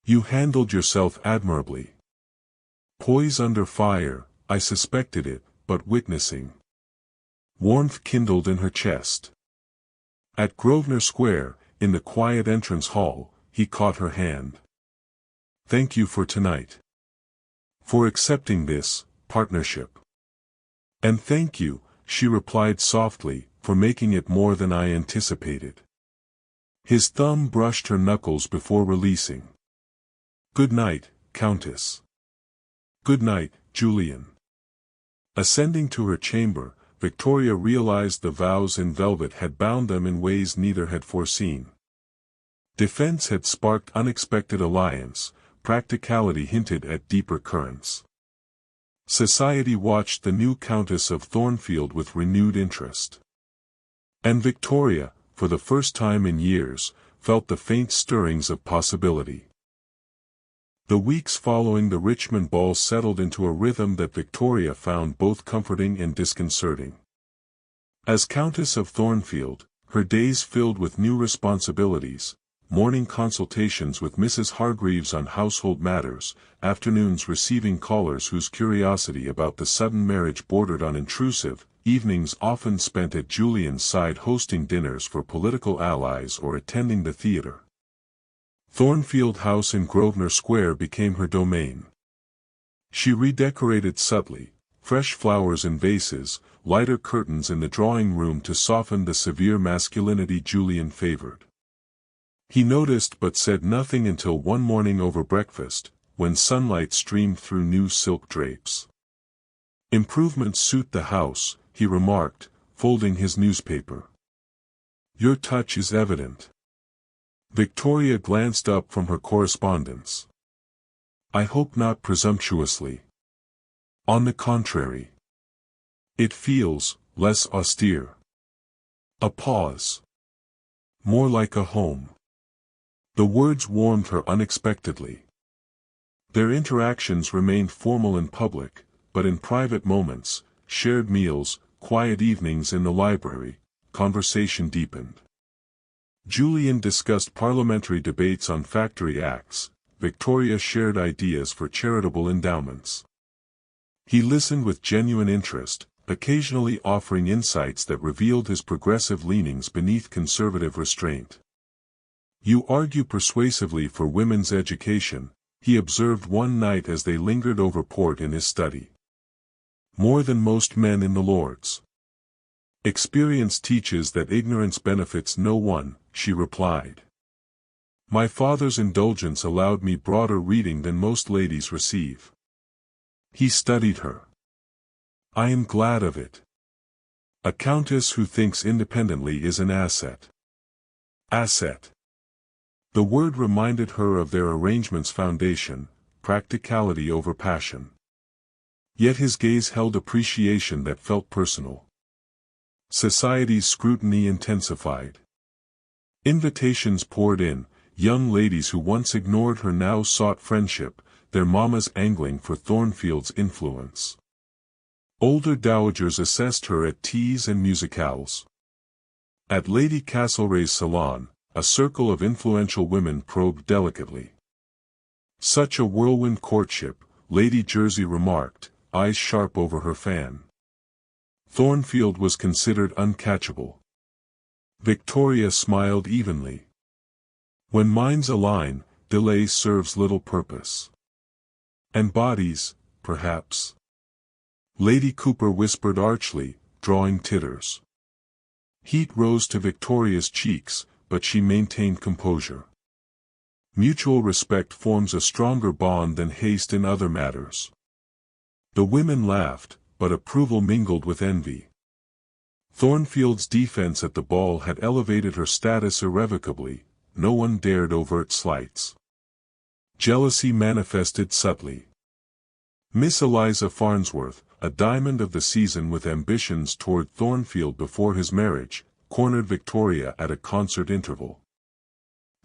"You handled yourself admirably." Poise under fire, I suspected it, but witnessing. Warmth kindled in her chest. At Grosvenor Square, in the quiet entrance hall, he caught her hand. "Thank you for tonight. For accepting this partnership." "And thank you," she replied softly, "for making it more than I anticipated." His thumb brushed her knuckles before releasing. "Good night, Countess." "Good night, Julian." Ascending to her chamber, Victoria realized the vows in velvet had bound them in ways neither had foreseen. Defense had sparked unexpected alliance, practicality hinted at deeper currents. Society watched the new Countess of Thornfield with renewed interest. And Victoria, for the first time in years, felt the faint stirrings of possibility. The weeks following the Richmond ball settled into a rhythm that Victoria found both comforting and disconcerting. As Countess of Thornfield, her days filled with new responsibilities, morning consultations with Mrs. Hargreaves on household matters, afternoons receiving callers whose curiosity about the sudden marriage bordered on intrusive, evenings often spent at Julian's side hosting dinners for political allies or attending the theatre. Thornfield House in Grosvenor Square became her domain. She redecorated subtly, fresh flowers in vases, lighter curtains in the drawing room to soften the severe masculinity Julian favored. He noticed but said nothing until one morning over breakfast, when sunlight streamed through new silk drapes. "Improvements suit the house," he remarked, folding his newspaper. "Your touch is evident." Victoria glanced up from her correspondence. "I hope not presumptuously. On the contrary. It feels less austere." A pause. "More like a home." The words warmed her unexpectedly. Their interactions remained formal in public, but in private moments, shared meals, quiet evenings in the library, conversation deepened. Julian discussed parliamentary debates on factory acts, Victoria shared ideas for charitable endowments. He listened with genuine interest, occasionally offering insights that revealed his progressive leanings beneath conservative restraint. "You argue persuasively for women's education," he observed one night as they lingered over port in his study. "More than most men in the Lords." "Experience teaches that ignorance benefits no one," she replied. "My father's indulgence allowed me broader reading than most ladies receive." He studied her. "I am glad of it. A countess who thinks independently is an asset." Asset. The word reminded her of their arrangement's foundation, practicality over passion. Yet his gaze held appreciation that felt personal. Society's scrutiny intensified. Invitations poured in, young ladies who once ignored her now sought friendship, their mamas angling for Thornfield's influence. Older dowagers assessed her at teas and musicales. At Lady Castlereagh's salon, a circle of influential women probed delicately. "Such a whirlwind courtship," Lady Jersey remarked, eyes sharp over her fan. Thornfield was considered uncatchable. Victoria smiled evenly. "When minds align, delay serves little purpose." "And bodies, perhaps?" Lady Cooper whispered archly, drawing titters. Heat rose to Victoria's cheeks, but she maintained composure. Mutual respect forms a stronger bond than haste in other matters. The women laughed, but approval mingled with envy. Thornfield's defense at the ball had elevated her status irrevocably, no one dared overt slights. Jealousy manifested subtly. Miss Eliza Farnsworth, a diamond of the season with ambitions toward Thornfield before his marriage, cornered Victoria at a concert interval.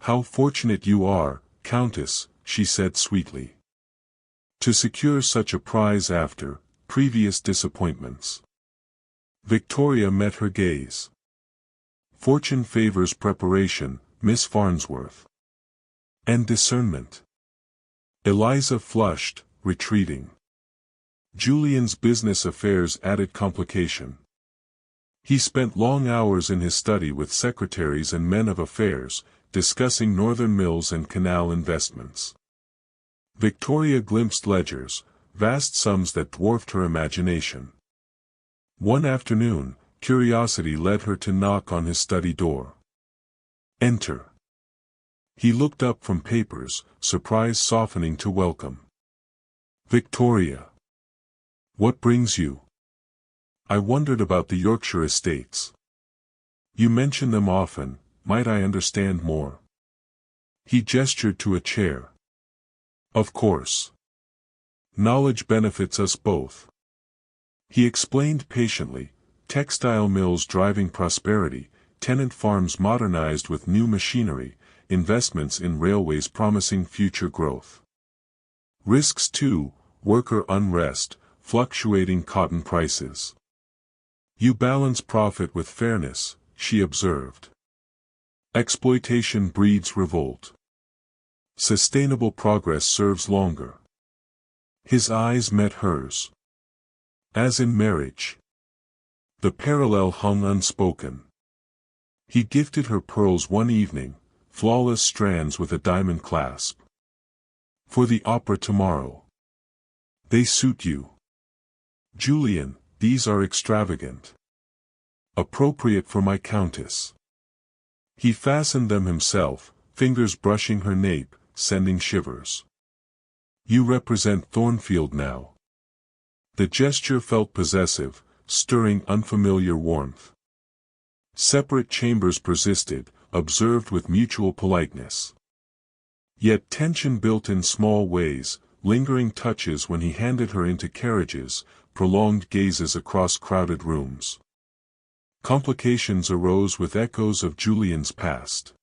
"How fortunate you are, Countess," she said sweetly, "to secure such a prize after previous disappointments." Victoria met her gaze. "Fortune favors preparation, Miss Farnsworth. And discernment." Eliza flushed, retreating. Julian's business affairs added complication. He spent long hours in his study with secretaries and men of affairs, discussing Northern Mills and canal investments. Victoria glimpsed ledgers, vast sums that dwarfed her imagination. One afternoon, curiosity led her to knock on his study door. "Enter." He looked up from papers, surprise softening to welcome. "Victoria. What brings you?" "I wondered about the Yorkshire estates. You mention them often, might I understand more?" He gestured to a chair. "Of course. Knowledge benefits us both." He explained patiently, textile mills driving prosperity, tenant farms modernized with new machinery, investments in railways promising future growth. Risks too, worker unrest, fluctuating cotton prices. "You balance profit with fairness," she observed. "Exploitation breeds revolt. Sustainable progress serves longer." His eyes met hers. As in marriage. The parallel hung unspoken. He gifted her pearls one evening, flawless strands with a diamond clasp. "For the opera tomorrow. They suit you." "Julian, these are extravagant. Appropriate for my countess." He fastened them himself, fingers brushing her nape, sending shivers. "You represent Thornfield now." The gesture felt possessive, stirring unfamiliar warmth. Separate chambers persisted, observed with mutual politeness. Yet tension built in small ways, lingering touches when he handed her into carriages, prolonged gazes across crowded rooms. Complications arose with echoes of Julian's past.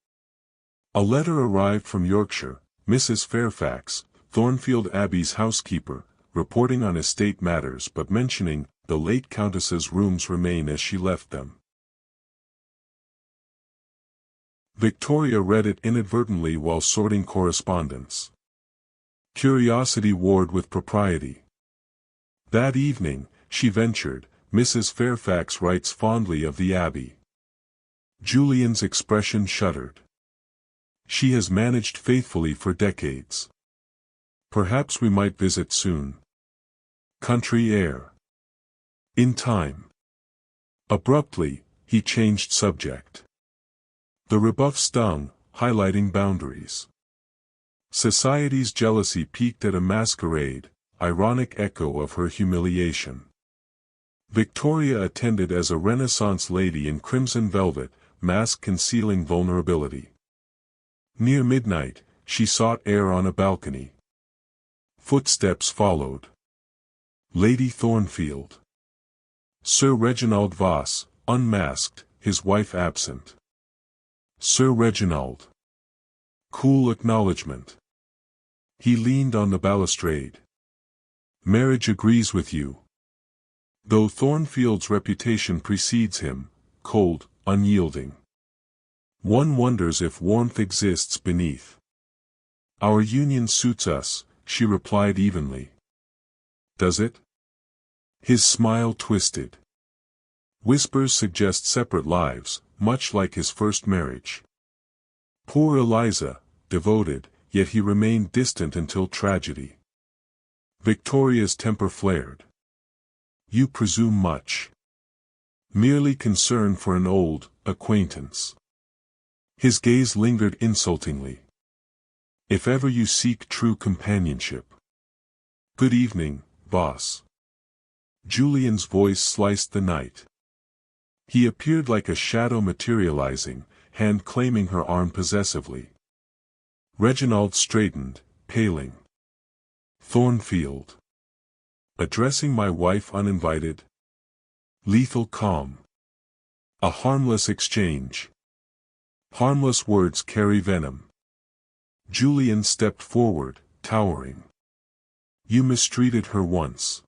A letter arrived from Yorkshire, Mrs. Fairfax, Thornfield Abbey's housekeeper, reporting on estate matters but mentioning the late Countess's rooms remain as she left them. Victoria read it inadvertently while sorting correspondence. Curiosity warred with propriety. That evening, she ventured, "Mrs. Fairfax writes fondly of the Abbey." Julian's expression shuddered. "She has managed faithfully for decades. Perhaps we might visit soon. Country air. In time." Abruptly, he changed subject. The rebuff stung, highlighting boundaries. Society's jealousy peaked at a masquerade, ironic echo of her humiliation. Victoria attended as a Renaissance lady in crimson velvet, mask concealing vulnerability. Near midnight, she sought air on a balcony. Footsteps followed. Lady Thornfield. Sir Reginald Voss, unmasked, his wife absent. Sir Reginald. Cool acknowledgement. He leaned on the balustrade. "Marriage agrees with you." Though Thornfield's reputation precedes him, cold, unyielding. One wonders if warmth exists beneath. "Our union suits us," she replied evenly. "Does it?" His smile twisted. Whispers suggest separate lives, much like his first marriage. Poor Eliza, devoted, yet he remained distant until tragedy. Victoria's temper flared. "You presume much. Merely concern for an old acquaintance." His gaze lingered insultingly. "If ever you seek true companionship." "Good evening, boss." Julian's voice sliced the night. He appeared like a shadow materializing, hand claiming her arm possessively. Reginald straightened, paling. "Thornfield. Addressing my wife uninvited. Lethal calm. A harmless exchange. Harmless words carry venom. Julian stepped forward, towering. You mistreated her once.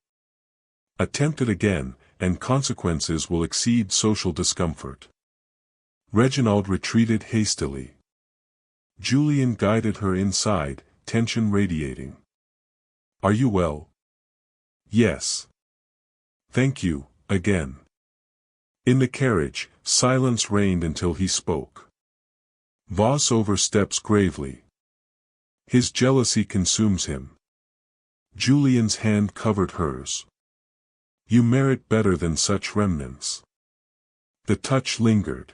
Attempt it again, and consequences will exceed social discomfort. Reginald retreated hastily. Julian guided her inside, tension radiating. Are you well? Yes. Thank you, again. In the carriage, silence reigned until he spoke. Voss oversteps gravely. His jealousy consumes him. Julian's hand covered hers. You merit better than such remnants. The touch lingered.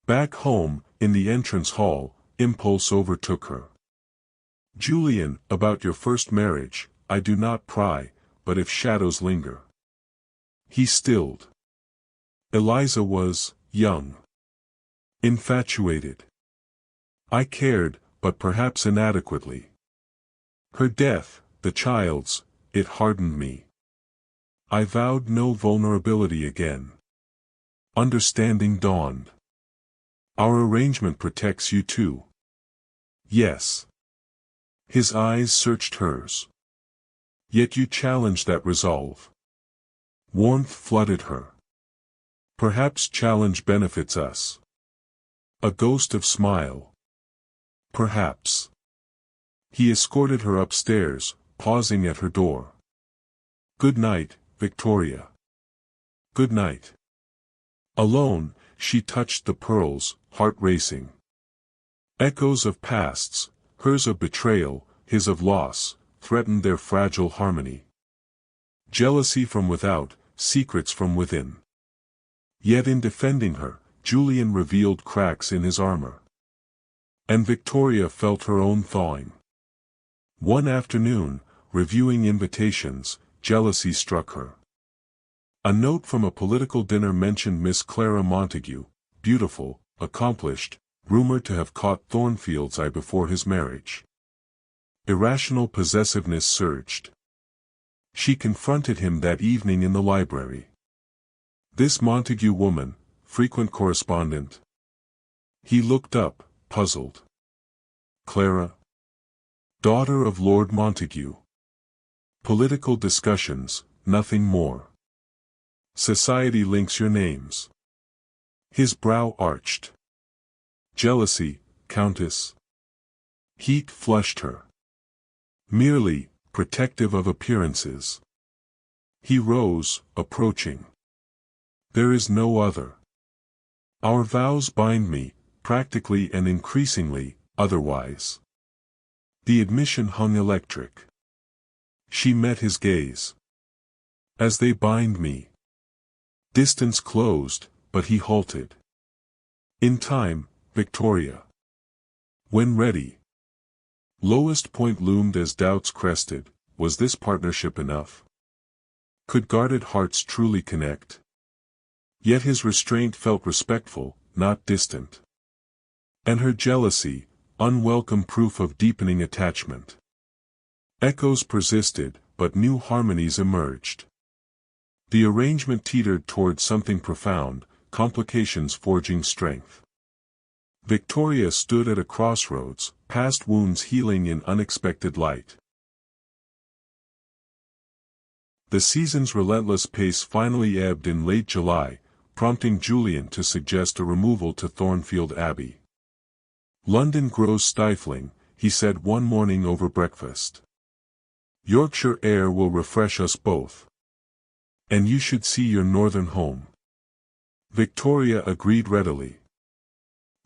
Back home, in the entrance hall, impulse overtook her. Julian, about your first marriage, I do not pry, but if shadows linger. He stilled. Eliza was young. Infatuated. I cared, but perhaps inadequately. Her death, the child's, it hardened me. I vowed no vulnerability again. Understanding dawned. Our arrangement protects you too. Yes. His eyes searched hers. Yet you challenged that resolve. Warmth flooded her. Perhaps challenge benefits us. A ghost of smile. Perhaps. He escorted her upstairs, pausing at her door. Good night, Victoria. Good night. Alone, she touched the pearls, heart racing. Echoes of pasts, hers of betrayal, his of loss, threatened their fragile harmony. Jealousy from without, secrets from within. Yet in defending her, Julian revealed cracks in his armor. And Victoria felt her own thawing. One afternoon, reviewing invitations, jealousy struck her. A note from a political dinner mentioned Miss Clara Montague, beautiful, accomplished, rumored to have caught Thornfield's eye before his marriage. Irrational possessiveness surged. She confronted him that evening in the library. This Montague woman, frequent correspondent. He looked up, puzzled. Clara? Daughter of Lord Montague. Political discussions, nothing more. Society links your names. His brow arched. Jealousy, Countess. Heat flushed her. Merely, protective of appearances. He rose, approaching. There is no other. Our vows bind me, practically and increasingly, otherwise. The admission hung electric. She met his gaze. As they bind me. Distance closed, but he halted. In time, Victoria. When ready. Lowest point loomed as doubts crested, was this partnership enough? Could guarded hearts truly connect? Yet his restraint felt respectful, not distant. And her jealousy, unwelcome proof of deepening attachment. Echoes persisted, but new harmonies emerged. The arrangement teetered toward something profound, complications forging strength. Victoria stood at a crossroads, past wounds healing in unexpected light. The season's relentless pace finally ebbed in late July, prompting Julian to suggest a removal to Thornfield Abbey. London grows stifling, he said one morning over breakfast. Yorkshire air will refresh us both. And you should see your northern home. Victoria agreed readily.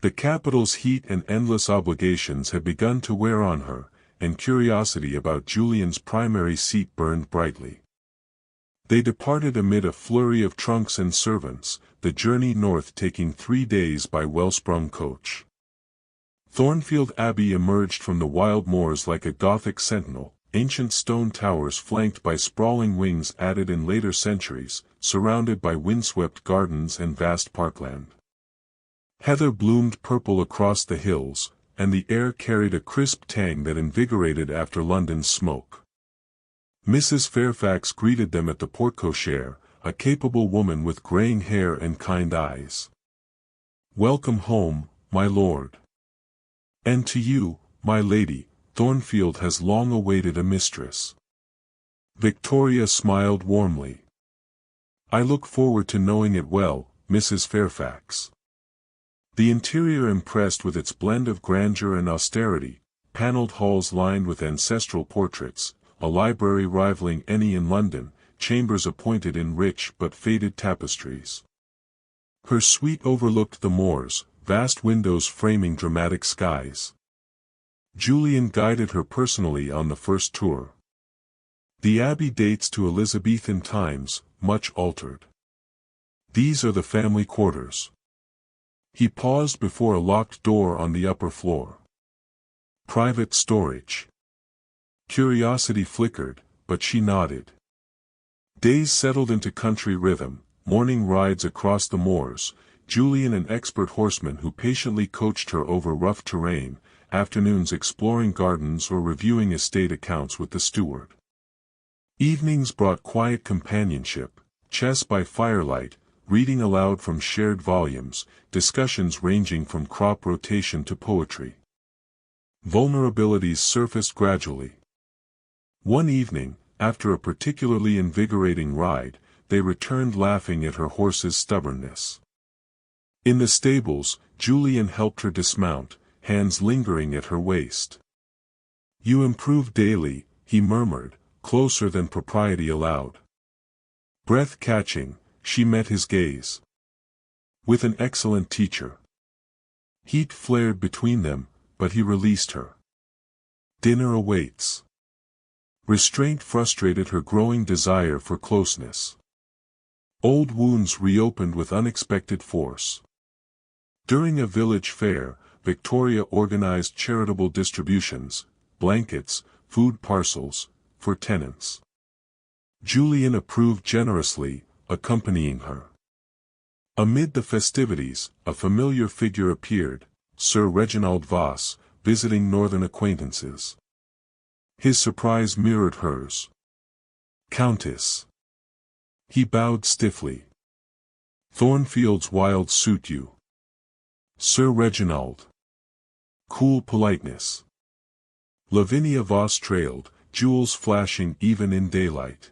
The capital's heat and endless obligations had begun to wear on her, and curiosity about Julian's primary seat burned brightly. They departed amid a flurry of trunks and servants, the journey north taking 3 days by well-sprung coach. Thornfield Abbey emerged from the wild moors like a Gothic sentinel, ancient stone towers flanked by sprawling wings added in later centuries, surrounded by windswept gardens and vast parkland. Heather bloomed purple across the hills, and the air carried a crisp tang that invigorated after London's smoke. Mrs. Fairfax greeted them at the porte-cochere, a capable woman with graying hair and kind eyes. "Welcome home, my lord. And to you, my lady, Thornfield has long awaited a mistress." Victoria smiled warmly. "I look forward to knowing it well, Mrs. Fairfax." The interior impressed with its blend of grandeur and austerity, panelled halls lined with ancestral portraits, a library rivaling any in London, chambers appointed in rich but faded tapestries. Her suite overlooked the moors, vast windows framing dramatic skies. Julian guided her personally on the first tour. The abbey dates to Elizabethan times, much altered. "These are the family quarters." He paused before a locked door on the upper floor. "Private storage." Curiosity flickered, but she nodded. Days settled into country rhythm, morning rides across the moors, Julian an expert horseman who patiently coached her over rough terrain, afternoons exploring gardens or reviewing estate accounts with the steward. Evenings brought quiet companionship, chess by firelight, reading aloud from shared volumes, discussions ranging from crop rotation to poetry. Vulnerabilities surfaced gradually. One evening, after a particularly invigorating ride, they returned laughing at her horse's stubbornness. In the stables, Julian helped her dismount, hands lingering at her waist. "You improve daily," he murmured, closer than propriety allowed. Breath-catching, she met his gaze. "With an excellent teacher." Heat flared between them, but he released her. "Dinner awaits." Restraint frustrated her growing desire for closeness. Old wounds reopened with unexpected force. During a village fair, Victoria organized charitable distributions, blankets, food parcels, for tenants. Julian approved generously, accompanying her. Amid the festivities, a familiar figure appeared, Sir Reginald Voss, visiting northern acquaintances. His surprise mirrored hers. "Countess." He bowed stiffly. "Thornfield's wild suit you." "Sir Reginald." Cool politeness. Lavinia Voss trailed, jewels flashing even in daylight.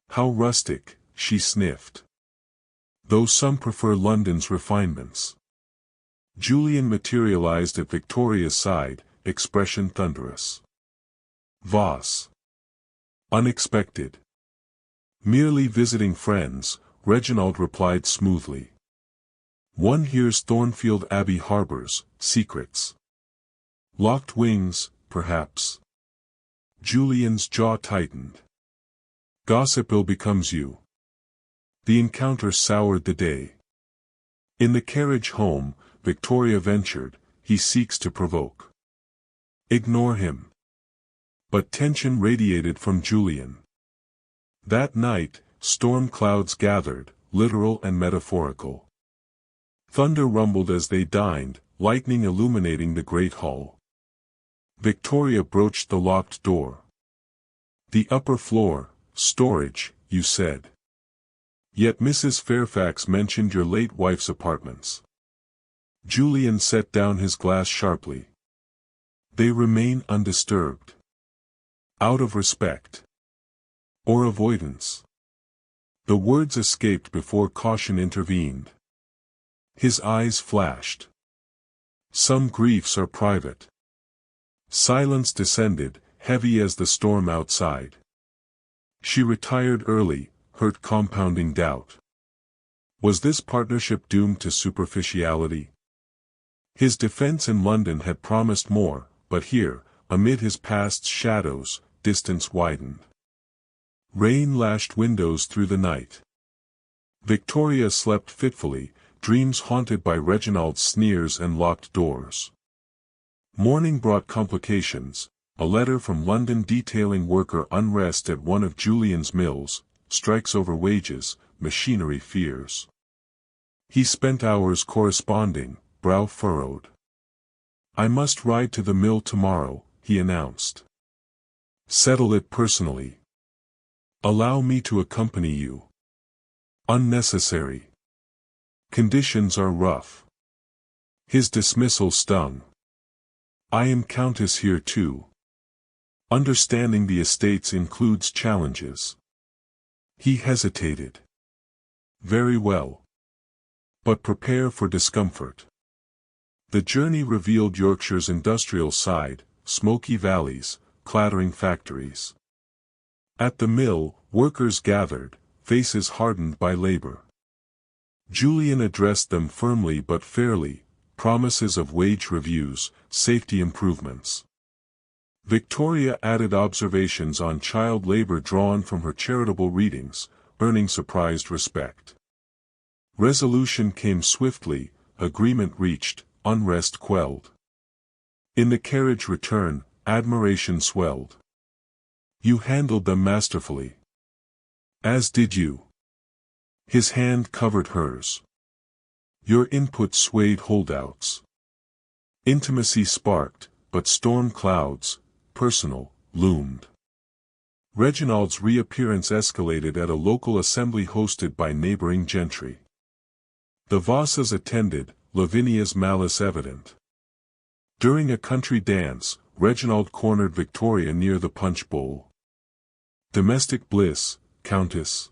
"How rustic," she sniffed. "Though some prefer London's refinements." Julian materialized at Victoria's side, expression thunderous. "Voss." "Unexpected." "Merely visiting friends," Reginald replied smoothly. "One hears Thornfield Abbey harbors secrets." "Locked wings, perhaps." Julian's jaw tightened. "Gossip ill becomes you." The encounter soured the day. In the carriage home, Victoria ventured, "He seeks to provoke." "Ignore him." But tension radiated from Julian. That night, storm clouds gathered, literal and metaphorical. Thunder rumbled as they dined, lightning illuminating the great hall. Victoria broached the locked door. "The upper floor, storage, you said. Yet Mrs. Fairfax mentioned your late wife's apartments." Julian set down his glass sharply. "They remain undisturbed." "Out of respect." "Or avoidance." The words escaped before caution intervened. His eyes flashed. "Some griefs are private." Silence descended, heavy as the storm outside. She retired early, hurt compounding doubt. Was this partnership doomed to superficiality? His defense in London had promised more, but here, amid his past's shadows, distance widened. Rain lashed windows through the night. Victoria slept fitfully, dreams haunted by Reginald's sneers and locked doors. Morning brought complications, a letter from London detailing worker unrest at one of Julian's mills, strikes over wages, machinery fears. He spent hours corresponding, brow furrowed. "I must ride to the mill tomorrow," he announced. "Settle it personally." Allow me to accompany you. Unnecessary. Conditions are rough. His dismissal stung. I am countess here too. Understanding the estates includes challenges. He hesitated. Very well. But prepare for discomfort. The journey revealed Yorkshire's industrial side, smoky valleys, clattering factories. At the mill, workers gathered, faces hardened by labor. Julian addressed them firmly but fairly, promises of wage reviews, safety improvements. Victoria added observations on child labor drawn from her charitable readings, earning surprised respect. Resolution came swiftly, agreement reached, unrest quelled. In the carriage return, admiration swelled. You handled them masterfully. As did you. His hand covered hers. Your input swayed holdouts. Intimacy sparked, but storm clouds, personal, loomed. Reginald's reappearance escalated at a local assembly hosted by neighboring gentry. The Vossas attended, Lavinia's malice evident. During a country dance, Reginald cornered Victoria near the punch bowl. Domestic bliss, Countess.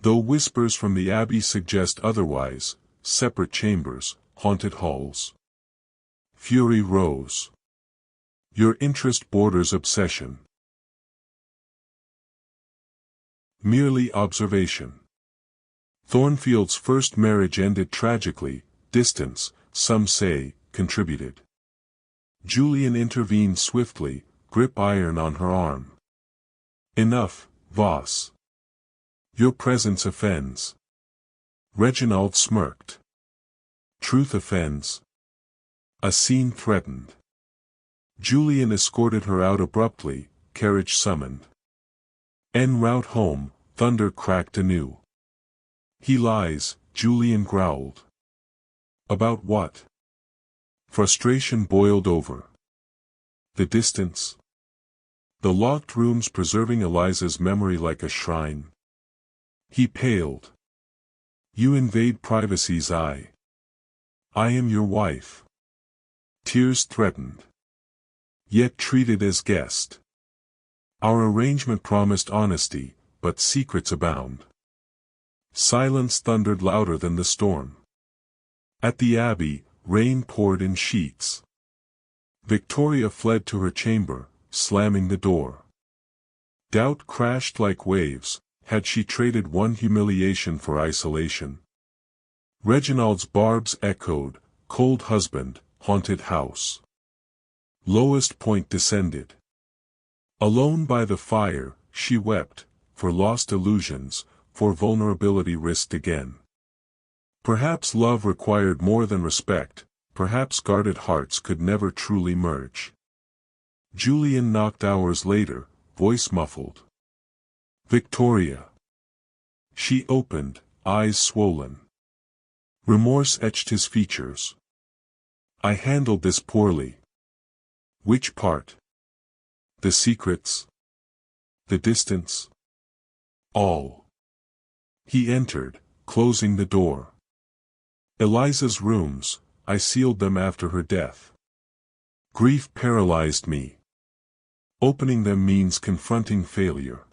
Though whispers from the abbey suggest otherwise, separate chambers, haunted halls. Fury rose. Your interest borders obsession. Merely observation. Thornfield's first marriage ended tragically, distance, some say, contributed. Julian intervened swiftly, grip iron on her arm. Enough, Voss. Your presence offends. Reginald smirked. Truth offends. A scene threatened. Julian escorted her out abruptly, carriage summoned. En route home, thunder cracked anew. He lies, Julian growled. About what? Frustration boiled over. The distance. The locked rooms preserving Eliza's memory like a shrine. He paled. You invade privacy's eye. I am your wife. Tears threatened. Yet treated as guest. Our arrangement promised honesty, but secrets abound. Silence thundered louder than the storm. At the abbey, rain poured in sheets. Victoria fled to her chamber, slamming the door. Doubt crashed like waves. Had she traded one humiliation for isolation? Reginald's barbs echoed, cold husband, haunted house. Lowest point descended. Alone by the fire, she wept, for lost illusions, for vulnerability risked again. Perhaps love required more than respect, perhaps guarded hearts could never truly merge. Julian knocked hours later, voice muffled. Victoria. She opened, eyes swollen. Remorse etched his features. I handled this poorly. Which part? The secrets? The distance? All. He entered, closing the door. Eliza's rooms, I sealed them after her death. Grief paralyzed me. Opening them means confronting failure.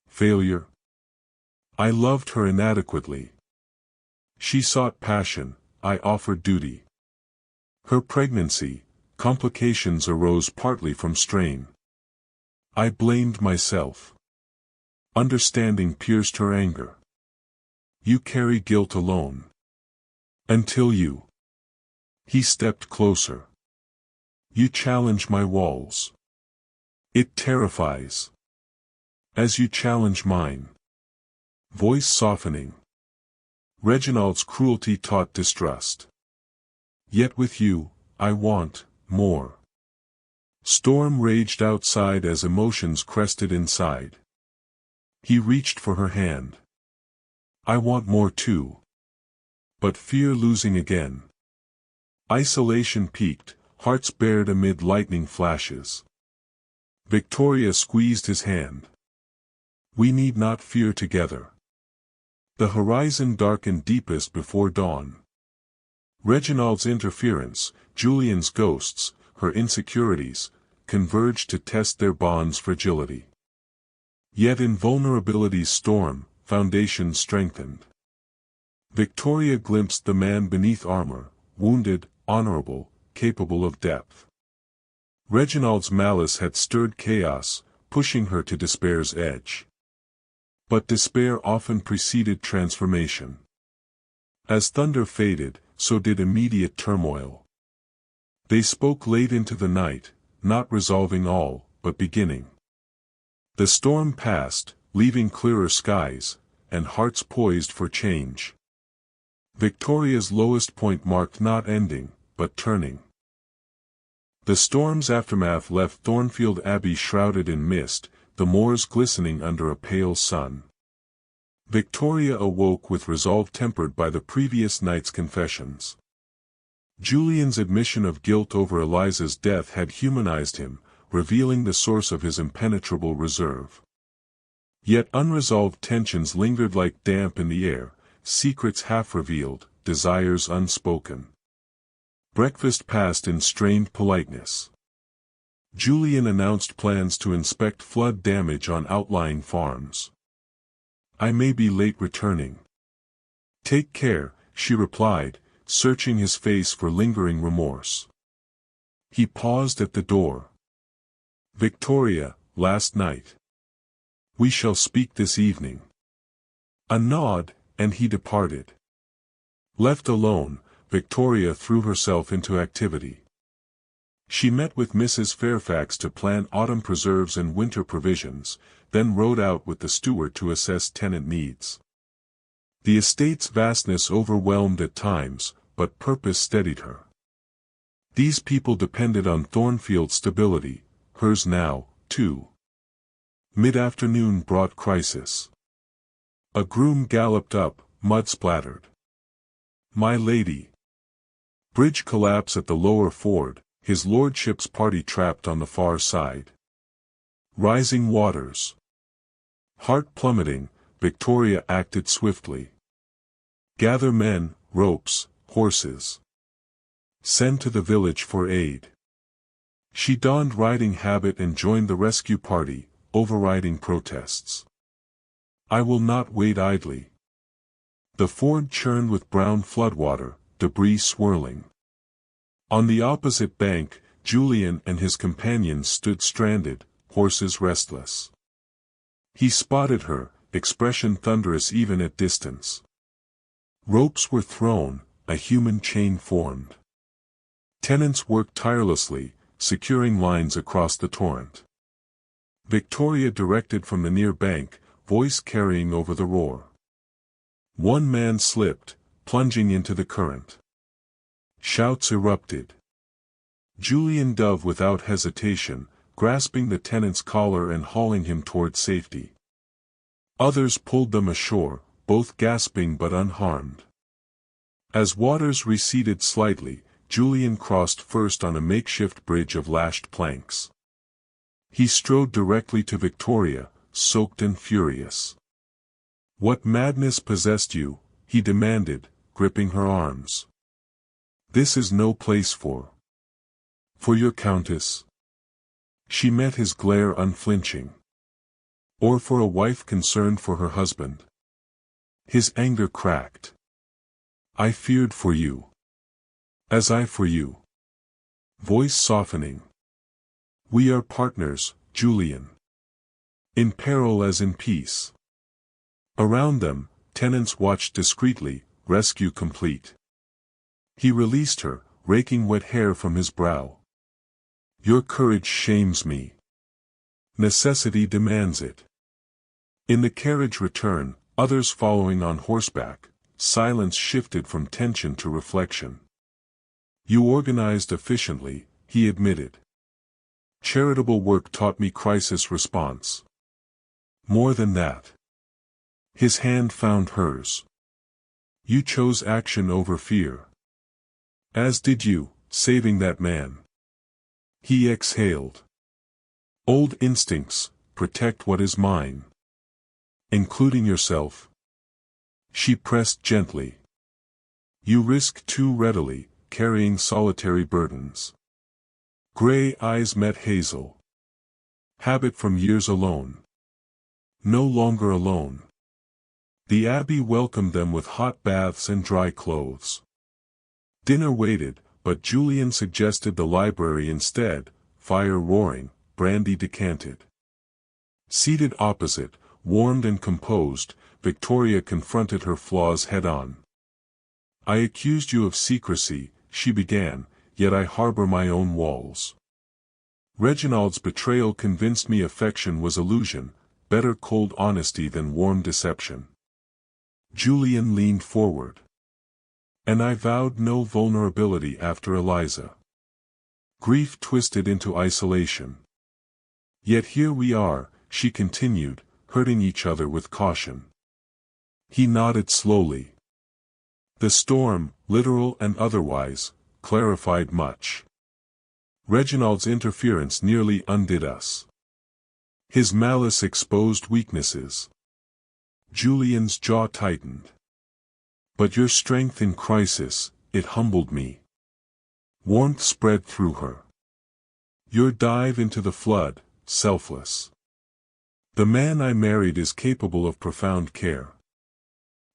Failure? I loved her inadequately. She sought passion, I offered duty. Her pregnancy, complications arose partly from strain. I blamed myself. Understanding pierced her anger. You carry guilt alone. Until you. He stepped closer. You challenge my walls. It terrifies. As you challenge mine. Voice softening. Reginald's cruelty taught distrust. Yet with you, I want more. Storm raged outside as emotions crested inside. He reached for her hand. I want more too. But fear losing again. Isolation peaked, hearts bared amid lightning flashes. Victoria squeezed his hand. We need not fear together. The horizon darkened deepest before dawn. Reginald's interference, Julian's ghosts, her insecurities, converged to test their bond's fragility. Yet in vulnerability's storm, foundations strengthened. Victoria glimpsed the man beneath armor, wounded, honorable, capable of depth. Reginald's malice had stirred chaos, pushing her to despair's edge. But despair often preceded transformation. As thunder faded, so did immediate turmoil. They spoke late into the night, not resolving all, but beginning. The storm passed, leaving clearer skies, and hearts poised for change. Victoria's lowest point marked not ending, but turning. The storm's aftermath left Thornfield Abbey shrouded in mist, the moors glistening under a pale sun. Victoria awoke with resolve tempered by the previous night's confessions. Julian's admission of guilt over Eliza's death had humanized him, revealing the source of his impenetrable reserve. Yet unresolved tensions lingered like damp in the air, secrets half-revealed, desires unspoken. Breakfast passed in strained politeness. Julian announced plans to inspect flood damage on outlying farms. "I may be late returning." "Take care," she replied, searching his face for lingering remorse. He paused at the door. "Victoria, last night." "We shall speak this evening." A nod, and he departed. Left alone, Victoria threw herself into activity. She met with Mrs. Fairfax to plan autumn preserves and winter provisions, then rode out with the steward to assess tenant needs. The estate's vastness overwhelmed at times, but purpose steadied her. These people depended on Thornfield's stability, hers now, too. Mid-afternoon brought crisis. A groom galloped up, mud-splattered. "My lady." Bridge collapse at the lower ford, his lordship's party trapped on the far side. Rising waters. Heart plummeting, Victoria acted swiftly. "Gather men, ropes, horses. Send to the village for aid." She donned riding habit and joined the rescue party, overriding protests. "I will not wait idly." The ford churned with brown floodwater, debris swirling. On the opposite bank, Julian and his companions stood stranded, horses restless. He spotted her, expression thunderous even at distance. Ropes were thrown, a human chain formed. Tenants worked tirelessly, securing lines across the torrent. Victoria directed from the near bank, voice carrying over the roar. One man slipped, plunging into the current. Shouts erupted. Julian dove without hesitation, grasping the tenant's collar and hauling him toward safety. Others pulled them ashore, both gasping but unharmed. As waters receded slightly, Julian crossed first on a makeshift bridge of lashed planks. He strode directly to Victoria, soaked and furious. "What madness possessed you?" he demanded, gripping her arms. "This is no place for your countess." She met his glare unflinching. "Or for a wife concerned for her husband." His anger cracked. "I feared for you. As I for you." Voice softening. "We are partners, Julian. In peril as in peace." Around them, tenants watched discreetly, rescue complete. He released her, raking wet hair from his brow. "Your courage shames me. Necessity demands it." In the carriage return, others following on horseback, silence shifted from tension to reflection. "You organized efficiently," he admitted. "Charitable work taught me crisis response. More than that." His hand found hers. "You chose action over fear. As did you, saving that man." He exhaled. "Old instincts, protect what is mine." Including yourself? She pressed gently. You risk too readily, carrying solitary burdens. Gray eyes met hazel. Habit from years alone. No longer alone. The abbey welcomed them with hot baths and dry clothes. Dinner waited, but Julian suggested the library instead, fire roaring, brandy decanted. Seated opposite, warmed and composed, Victoria confronted her flaws head-on. I accused you of secrecy, she began, yet I harbor my own walls. Reginald's betrayal convinced me affection was illusion, better cold honesty than warm deception. Julian leaned forward. And I vowed no vulnerability after Eliza. Grief twisted into isolation. Yet here we are, she continued, hurting each other with caution. He nodded slowly. The storm, literal and otherwise, clarified much. Reginald's interference nearly undid us. His malice exposed weaknesses. Julian's jaw tightened. But your strength in crisis, it humbled me. Warmth spread through her. Your dive into the flood, selfless. The man I married is capable of profound care.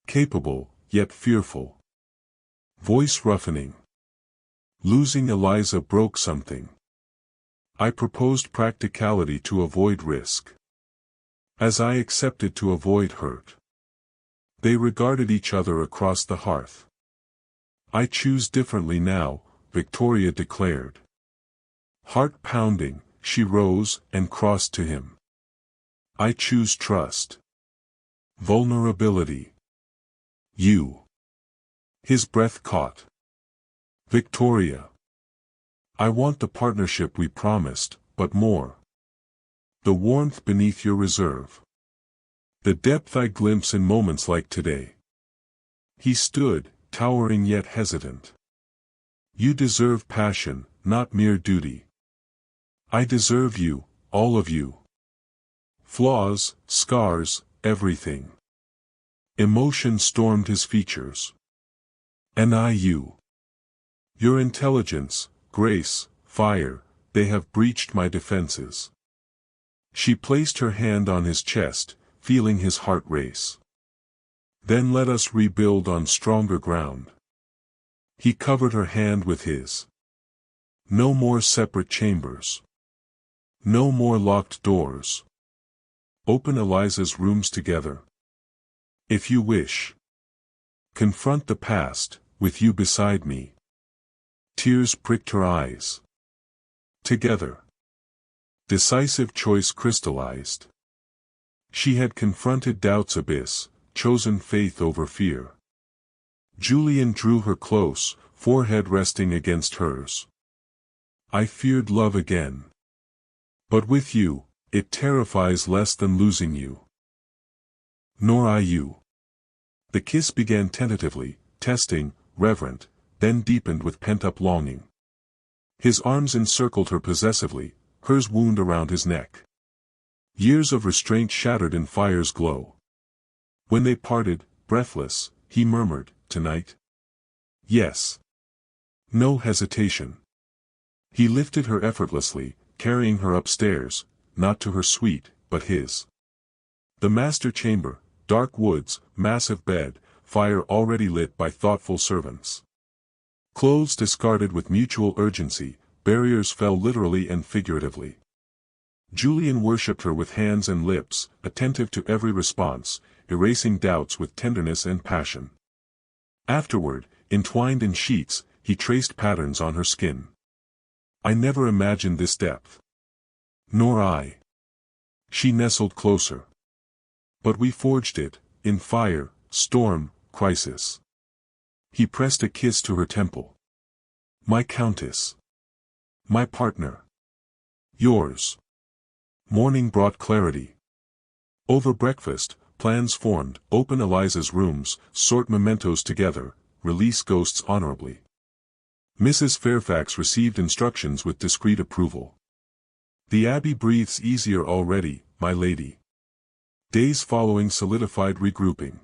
Capable, yet fearful. Voice roughening. Losing Eliza broke something. I proposed practicality to avoid risk. As I accepted to avoid hurt. They regarded each other across the hearth. I choose differently now, Victoria declared. Heart pounding, she rose and crossed to him. I choose trust. Vulnerability. You. His breath caught. Victoria. I want the partnership we promised, but more. The warmth beneath your reserve. The depth I glimpse in moments like today. He stood, towering yet hesitant. You deserve passion, not mere duty. I deserve you, all of you. Flaws, scars, everything. Emotion stormed his features. And I you. Your intelligence, grace, fire, they have breached my defenses. She placed her hand on his chest, feeling his heart race. Then let us rebuild on stronger ground. He covered her hand with his. No more separate chambers. No more locked doors. Open Eliza's rooms together. If you wish. Confront the past, with you beside me. Tears pricked her eyes. Together. Decisive choice crystallized. She had confronted doubt's abyss, chosen faith over fear. Julian drew her close, forehead resting against hers. I feared love again. But with you, it terrifies less than losing you. Nor I you. The kiss began tentatively, testing, reverent, then deepened with pent-up longing. His arms encircled her possessively, hers wound around his neck. Years of restraint shattered in fire's glow. When they parted, breathless, he murmured, tonight? Yes. No hesitation. He lifted her effortlessly, carrying her upstairs, not to her suite, but his. The master chamber, dark woods, massive bed, fire already lit by thoughtful servants. Clothes discarded with mutual urgency, barriers fell literally and figuratively. Julian worshipped her with hands and lips, attentive to every response, erasing doubts with tenderness and passion. Afterward, entwined in sheets, he traced patterns on her skin. I never imagined this depth. Nor I. She nestled closer. But we forged it, in fire, storm, crisis. He pressed a kiss to her temple. My countess. My partner. Yours. Morning brought clarity. Over breakfast, plans formed, open Eliza's rooms, sort mementos together, release ghosts honorably. Mrs. Fairfax received instructions with discreet approval. The abbey breathes easier already, my lady. Days following solidified regrouping.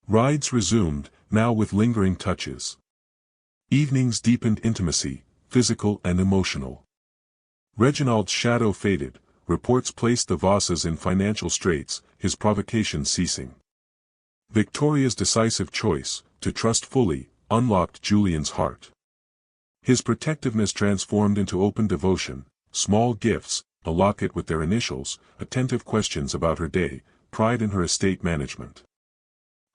Rides resumed, now with lingering touches. Evenings deepened intimacy, physical and emotional. Reginald's shadow faded, reports placed the Vosses in financial straits, his provocations ceasing. Victoria's decisive choice, to trust fully, unlocked Julian's heart. His protectiveness transformed into open devotion, small gifts, a locket with their initials, attentive questions about her day, pride in her estate management.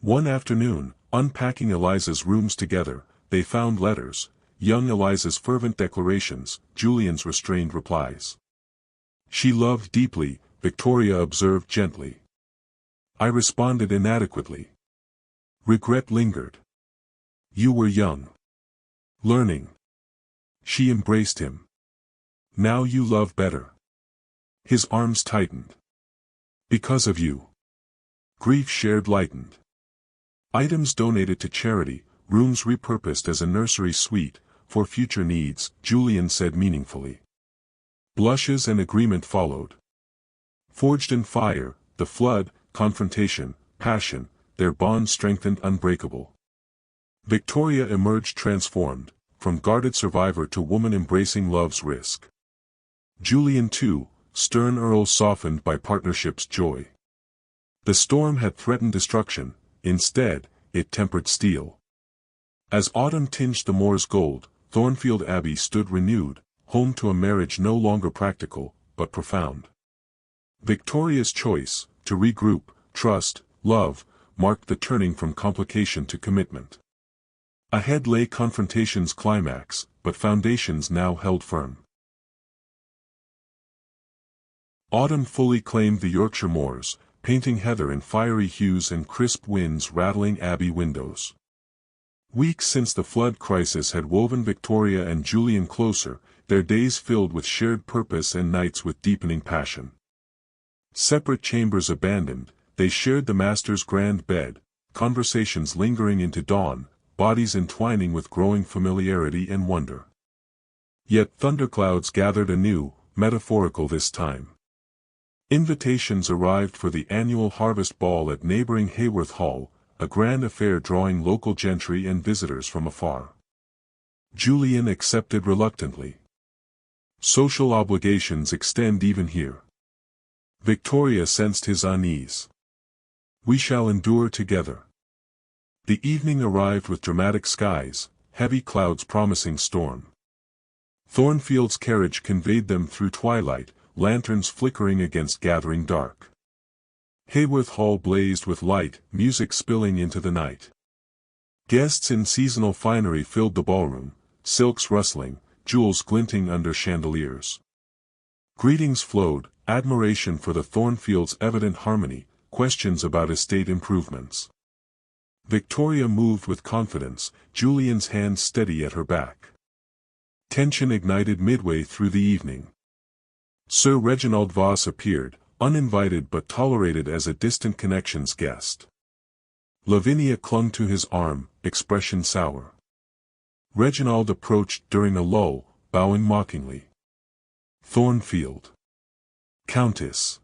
One afternoon, unpacking Eliza's rooms together, they found letters, young Eliza's fervent declarations, Julian's restrained replies. She loved deeply, Victoria observed gently. I responded inadequately. Regret lingered. You were young. Learning. She embraced him. Now you love better. His arms tightened. Because of you. Grief shared lightened. Items donated to charity, rooms repurposed as a nursery suite, for future needs, Julian said meaningfully. Blushes and agreement followed. Forged in fire, the flood, confrontation, passion, their bond strengthened unbreakable. Victoria emerged transformed, from guarded survivor to woman embracing love's risk. Julian too, stern earl softened by partnership's joy. The storm had threatened destruction, instead, it tempered steel. As autumn tinged the moor's gold, Thornfield Abbey stood renewed, home to a marriage no longer practical, but profound. Victoria's choice, to regroup, trust, love, marked the turning from complication to commitment. Ahead lay confrontation's climax, but foundations now held firm. Autumn fully claimed the Yorkshire moors, painting heather in fiery hues and crisp winds rattling abbey windows. Weeks since the flood crisis had woven Victoria and Julian closer, their days filled with shared purpose and nights with deepening passion. Separate chambers abandoned, they shared the master's grand bed, conversations lingering into dawn, bodies entwining with growing familiarity and wonder. Yet thunderclouds gathered anew, metaphorical this time. Invitations arrived for the annual harvest ball at neighboring Haworth Hall, a grand affair drawing local gentry and visitors from afar. Julian accepted reluctantly. Social obligations extend even here. Victoria sensed his unease. We shall endure together. The evening arrived with dramatic skies, heavy clouds promising storm. Thornfield's carriage conveyed them through twilight, lanterns flickering against gathering dark. Haworth Hall blazed with light, music spilling into the night. Guests in seasonal finery filled the ballroom, silks rustling, jewels glinting under chandeliers. Greetings flowed, admiration for the Thornfields' evident harmony, questions about estate improvements. Victoria moved with confidence, Julian's hand steady at her back. Tension ignited midway through the evening. Sir Reginald Voss appeared, uninvited but tolerated as a distant connection's guest. Lavinia clung to his arm, expression sour. Reginald approached during a lull, bowing mockingly. Thornfield. Countess.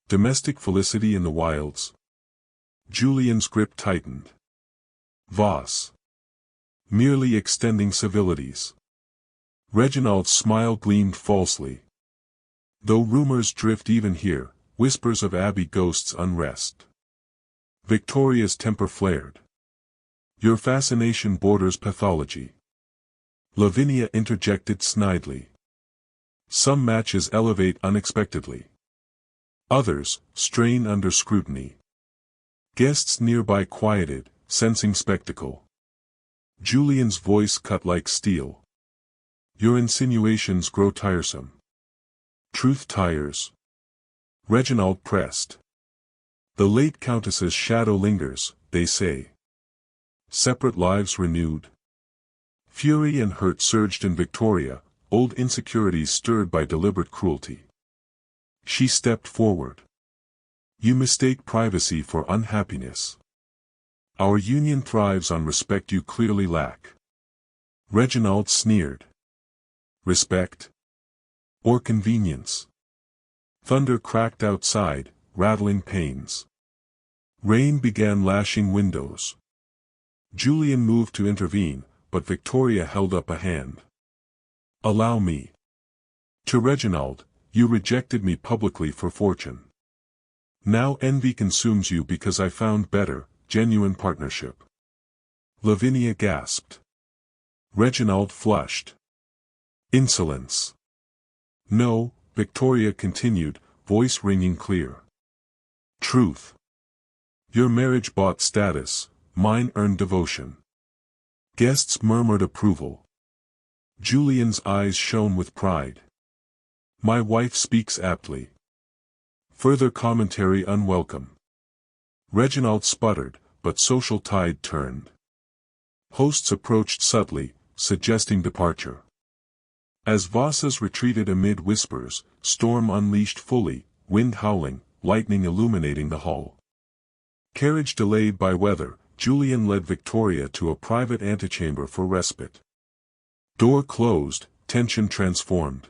Domestic felicity in the wilds. Julian's grip tightened. Voss. Merely extending civilities. Reginald's smile gleamed falsely. Though rumors drift even here, whispers of abbey ghosts unrest. Victoria's temper flared. Your fascination borders pathology. Lavinia interjected snidely. Some matches elevate unexpectedly. Others, strain under scrutiny. Guests nearby quieted, sensing spectacle. Julian's voice cut like steel. Your insinuations grow tiresome. Truth tires. Reginald pressed. The late countess's shadow lingers, they say. Separate lives renewed. Fury and hurt surged in Victoria, old insecurities stirred by deliberate cruelty. She stepped forward. You mistake privacy for unhappiness. Our union thrives on respect you clearly lack. Reginald sneered. Respect? Or convenience? Thunder cracked outside, rattling panes. Rain began lashing windows. Julian moved to intervene, but Victoria held up a hand. "Allow me." To Reginald, "You rejected me publicly for fortune. Now envy consumes you because I found better, genuine partnership." Lavinia gasped. Reginald flushed. "Insolence." "No," Victoria continued, voice ringing clear. "Truth. Your marriage bought status, mine earned devotion." Guests murmured approval. Julian's eyes shone with pride. "My wife speaks aptly." Further commentary unwelcome. Reginald sputtered, but social tide turned. Hosts approached subtly, suggesting departure. As vases retreated amid whispers, storm unleashed fully, wind howling, lightning illuminating the hall. Carriage delayed by weather, Julian led Victoria to a private antechamber for respite. Door closed, tension transformed.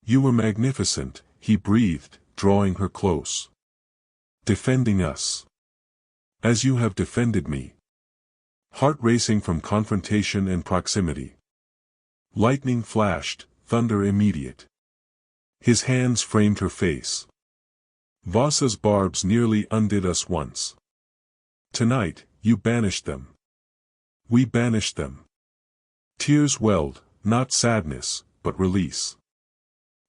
"You were magnificent," he breathed, drawing her close. "Defending us. As you have defended me." Heart racing from confrontation and proximity. Lightning flashed, thunder immediate. His hands framed her face. "Vasa's barbs nearly undid us once. Tonight, you banished them. We banished them." Tears welled, not sadness, but release.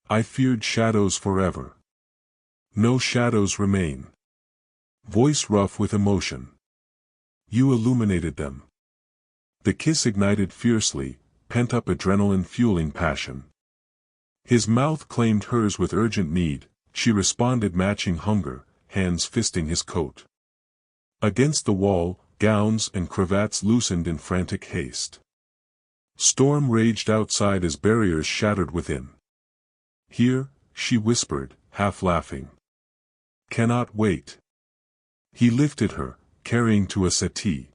"I feared shadows forever. No shadows remain." Voice rough with emotion. "You illuminated them." The kiss ignited fiercely, pent-up adrenaline fueling passion. His mouth claimed hers with urgent need, she responded matching hunger, hands fisting his coat. Against the wall, gowns and cravats loosened in frantic haste. Storm raged outside as barriers shattered within. "Here," she whispered, half laughing. "Cannot wait." He lifted her, carrying to a settee.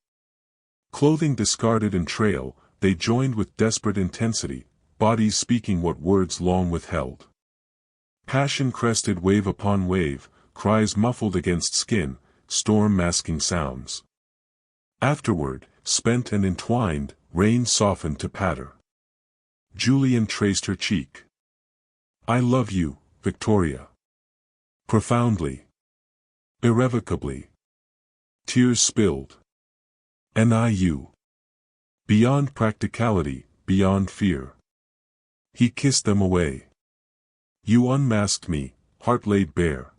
Clothing discarded in trail, they joined with desperate intensity, bodies speaking what words long withheld. Passion crested wave upon wave, cries muffled against skin, storm masking sounds. Afterward, spent and entwined, rain softened to patter. Julian traced her cheek. "I love you, Victoria. Profoundly. Irrevocably." Tears spilled. "And I you. Beyond practicality, beyond fear." He kissed them away. "You unmasked me, heart laid bare.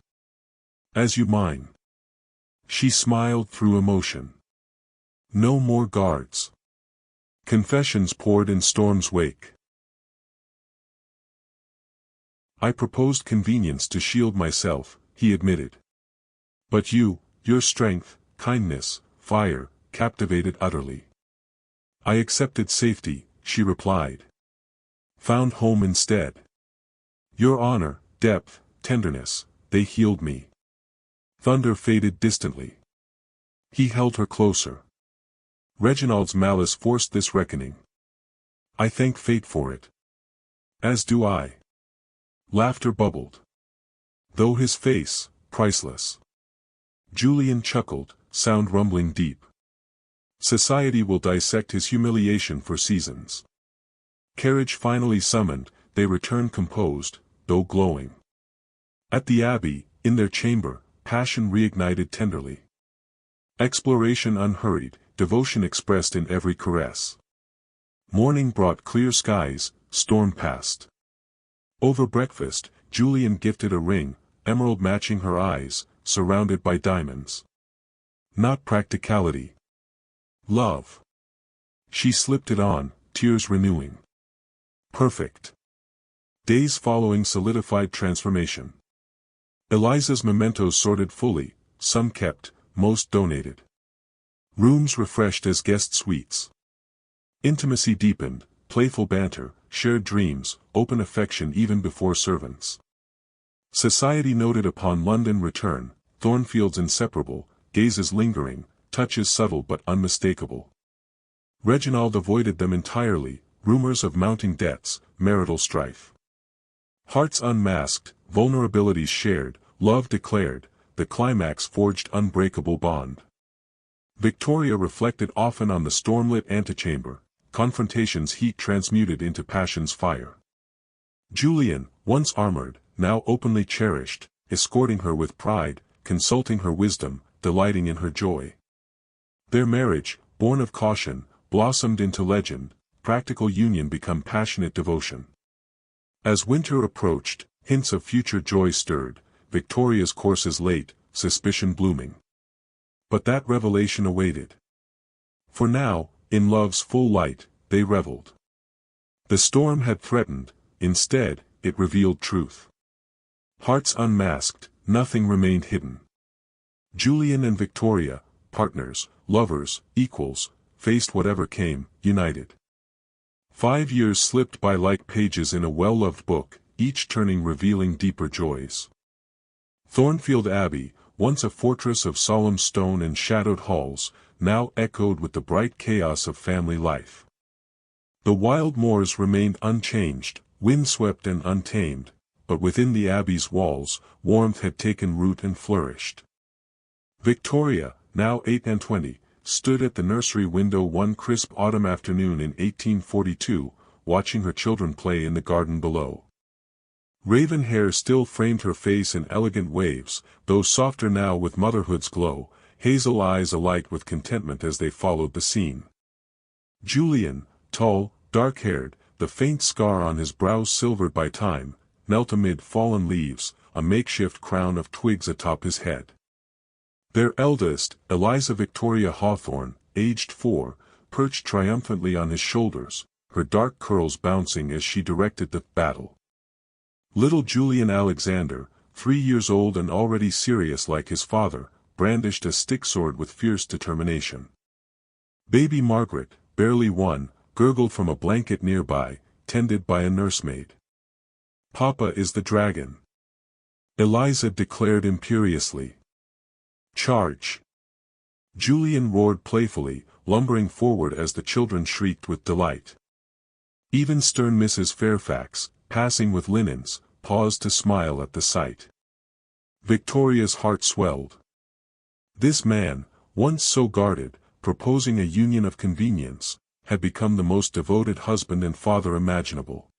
As you mine." She smiled through emotion. No more guards. Confessions poured in storm's wake. "I proposed convenience to shield myself," he admitted. "But you, your strength, kindness, fire, captivated utterly." "I accepted safety," she replied. "Found home instead. Your honor, depth, tenderness, they healed me." Thunder faded distantly. He held her closer. Reginald's malice forced this reckoning. "I thank fate for it." "As do I." Laughter bubbled. Though his face, priceless. Julian chuckled, sound rumbling deep. Society will dissect his humiliation for seasons. Carriage finally summoned, they returned composed, though glowing. At the abbey, in their chamber, passion reignited tenderly. Exploration unhurried, devotion expressed in every caress. Morning brought clear skies, storm passed. Over breakfast, Julian gifted a ring, emerald matching her eyes, surrounded by diamonds. Not practicality. Love. She slipped it on, tears renewing. Perfect. Days following solidified transformation. Eliza's mementos sorted fully, some kept, most donated. Rooms refreshed as guest suites. Intimacy deepened, playful banter, shared dreams, open affection even before servants. Society noted upon London return, Thornfields inseparable, gazes lingering, touches subtle but unmistakable. Reginald avoided them entirely, rumors of mounting debts, marital strife. Hearts unmasked, vulnerabilities shared, love declared, the climax forged unbreakable bond. Victoria reflected often on the stormlit antechamber, confrontation's heat transmuted into passion's fire. Julian, once armored, now openly cherished, escorting her with pride, consulting her wisdom, delighting in her joy. Their marriage, born of caution, blossomed into legend, practical union become passionate devotion. As winter approached, hints of future joy stirred, Victoria's courses late, suspicion blooming. But that revelation awaited. For now, in love's full light, they reveled. The storm had threatened, instead, it revealed truth. Hearts unmasked, nothing remained hidden. Julian and Victoria, partners, lovers, equals, faced whatever came, united. 5 years slipped by like pages in a well-loved book, each turning revealing deeper joys. Thornfield Abbey, once a fortress of solemn stone and shadowed halls, now echoed with the bright chaos of family life. The wild moors remained unchanged, windswept and untamed, but within the abbey's walls, warmth had taken root and flourished. Victoria, now 28, stood at the nursery window one crisp autumn afternoon in 1842, watching her children play in the garden below. Raven hair still framed her face in elegant waves, though softer now with motherhood's glow, hazel eyes alight with contentment as they followed the scene. Julian, tall, dark-haired, the faint scar on his brow silvered by time, knelt amid fallen leaves, a makeshift crown of twigs atop his head. Their eldest, Eliza Victoria Hawthorne, aged 4, perched triumphantly on his shoulders, her dark curls bouncing as she directed the battle. Little Julian Alexander, 3 years old and already serious like his father, brandished a stick sword with fierce determination. Baby Margaret, barely 1, gurgled from a blanket nearby, tended by a nursemaid. "Papa is the dragon," Eliza declared imperiously. "Charge!" Julian roared playfully, lumbering forward as the children shrieked with delight. Even stern Mrs. Fairfax, passing with linens, paused to smile at the sight. Victoria's heart swelled. This man, once so guarded, proposing a union of convenience, had become the most devoted husband and father imaginable.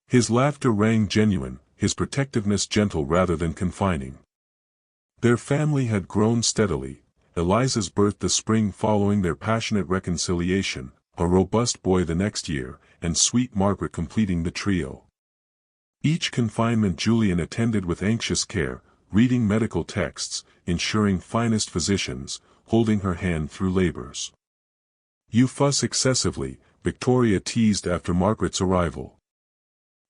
His laughter rang genuine, his protectiveness gentle rather than confining. Their family had grown steadily, Eliza's birth the spring following their passionate reconciliation, a robust boy the next year, and sweet Margaret completing the trio. Each confinement Julian attended with anxious care, reading medical texts, ensuring finest physicians, holding her hand through labors. "You fuss excessively," Victoria teased after Margaret's arrival.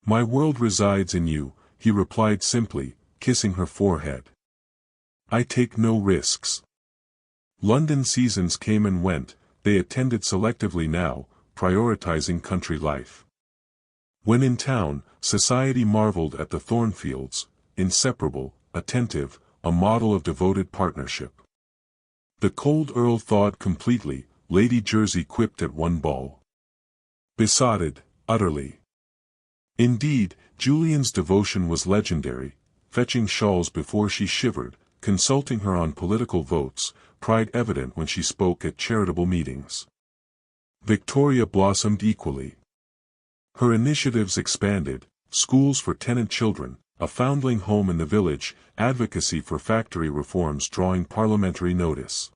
"My world resides in you," he replied simply, kissing her forehead. "I take no risks." London seasons came and went, they attended selectively now, prioritizing country life. When in town, society marveled at the Thornfields, inseparable, attentive, a model of devoted partnership. The cold Earl thawed completely, Lady Jersey quipped at one ball. "Besotted, utterly." Indeed, Julian's devotion was legendary, fetching shawls before she shivered, consulting her on political votes, pride evident when she spoke at charitable meetings. Victoria blossomed equally. Her initiatives expanded, schools for tenant children, a foundling home in the village, advocacy for factory reforms drawing parliamentary notice.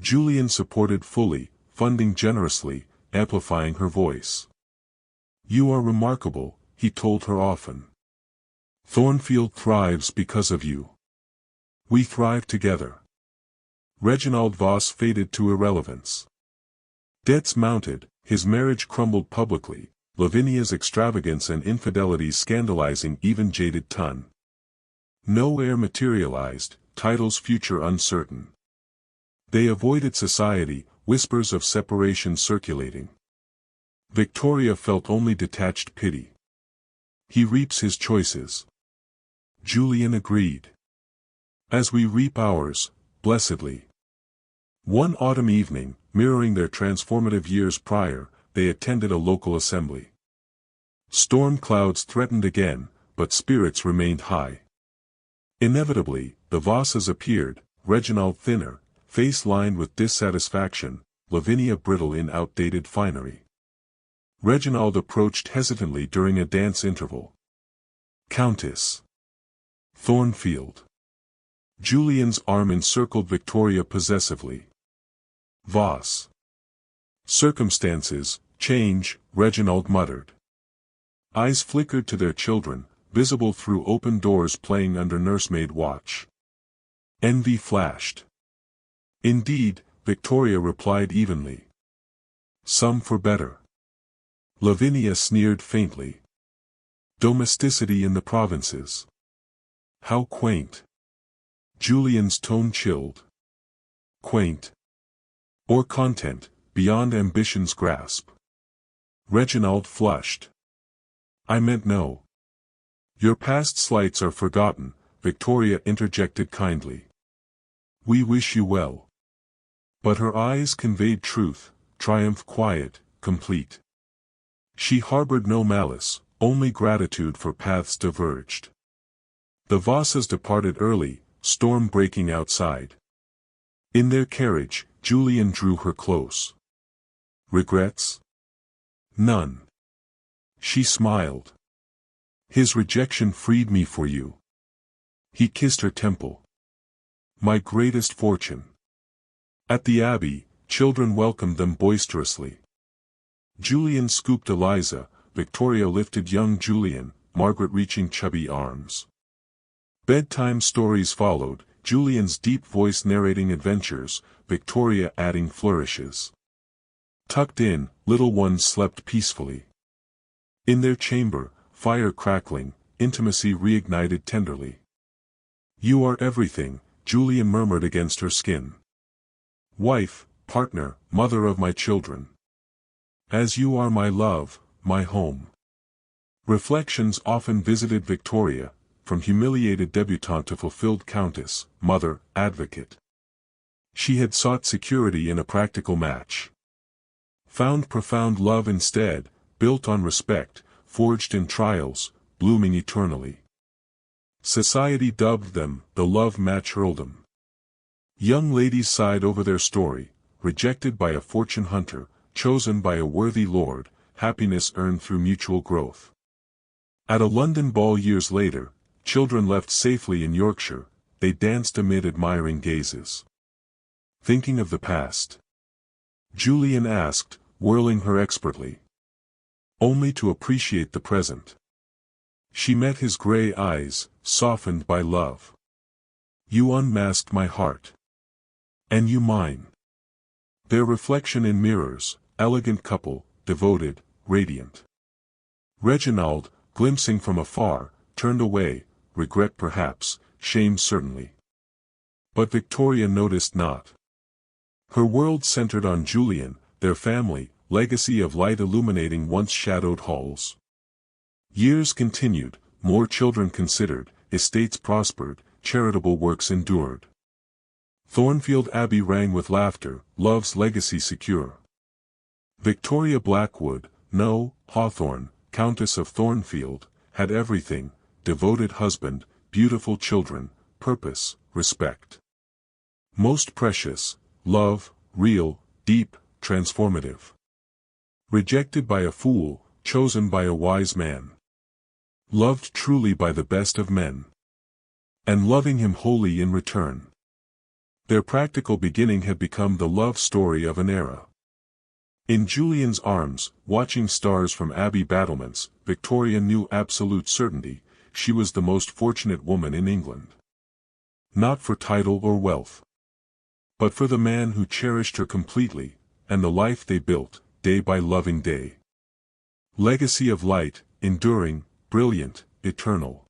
Julian supported fully, funding generously, amplifying her voice. "You are remarkable," he told her often. "Thornfield thrives because of you. We thrive together." Reginald Voss faded to irrelevance. Debts mounted, his marriage crumbled publicly, Lavinia's extravagance and infidelity scandalizing even jaded Ton. No heir materialized, titles future uncertain. They avoided society, whispers of separation circulating. Victoria felt only detached pity. "He reaps his choices." Julian agreed. "As we reap ours, blessedly." One autumn evening, mirroring their transformative years prior, they attended a local assembly. Storm clouds threatened again, but spirits remained high. Inevitably, the Vossas appeared, Reginald thinner, face lined with dissatisfaction, Lavinia brittle in outdated finery. Reginald approached hesitantly during a dance interval. Countess Thornfield. Julian's arm encircled Victoria possessively. Voss. Circumstances, change, Reginald muttered. Eyes flickered to their children, visible through open doors playing under nursemaid watch. Envy flashed. Indeed, Victoria replied evenly. Some for better. Lavinia sneered faintly. Domesticity in the provinces. How quaint. Julian's tone chilled. Quaint. Or content, beyond ambition's grasp. Reginald flushed. I meant no. Your past slights are forgotten, Victoria interjected kindly. We wish you well. But her eyes conveyed truth, triumph quiet, complete. She harbored no malice, only gratitude for paths diverged. The Vossas departed early, storm breaking outside. In their carriage, Julian drew her close. Regrets? None. She smiled. His rejection freed me for you. He kissed her temple. My greatest fortune. At the Abbey, children welcomed them boisterously. Julian scooped Eliza, Victoria lifted young Julian, Margaret reaching chubby arms. Bedtime stories followed, Julian's deep voice narrating adventures, Victoria adding flourishes. Tucked in, little ones slept peacefully. In their chamber, fire crackling, intimacy reignited tenderly. You are everything, Julian murmured against her skin. Wife, partner, mother of my children. As you are my love, my home. Reflections often visited Victoria, from humiliated debutante to fulfilled countess, mother, advocate. She had sought security in a practical match. Found profound love instead, built on respect, forged in trials, blooming eternally. Society dubbed them the love match earldom. Young ladies sighed over their story, rejected by a fortune hunter, chosen by a worthy lord, happiness earned through mutual growth. At a London ball years later, children left safely in Yorkshire, they danced amid admiring gazes. Thinking of the past? Julian asked, whirling her expertly. Only to appreciate the present. She met his grey eyes, softened by love. You unmasked my heart. And you mine. Their reflection in mirrors, elegant couple, devoted, radiant. Reginald, glimpsing from afar, turned away, regret perhaps, shame certainly. But Victoria noticed not. Her world centered on Julian, their family, legacy of light illuminating once shadowed halls. Years continued, more children considered, estates prospered, charitable works endured. Thornfield Abbey rang with laughter, love's legacy secure. Victoria Blackwood, no, Hawthorne, Countess of Thornfield, had everything, devoted husband, beautiful children, purpose, respect. Most precious, love, real, deep, transformative. Rejected by a fool, chosen by a wise man. Loved truly by the best of men. And loving him wholly in return. Their practical beginning had become the love story of an era. In Julian's arms, watching stars from Abbey battlements, Victoria knew absolute certainty, she was the most fortunate woman in England. Not for title or wealth. But for the man who cherished her completely, and the life they built, day by loving day. Legacy of light, enduring, brilliant, eternal.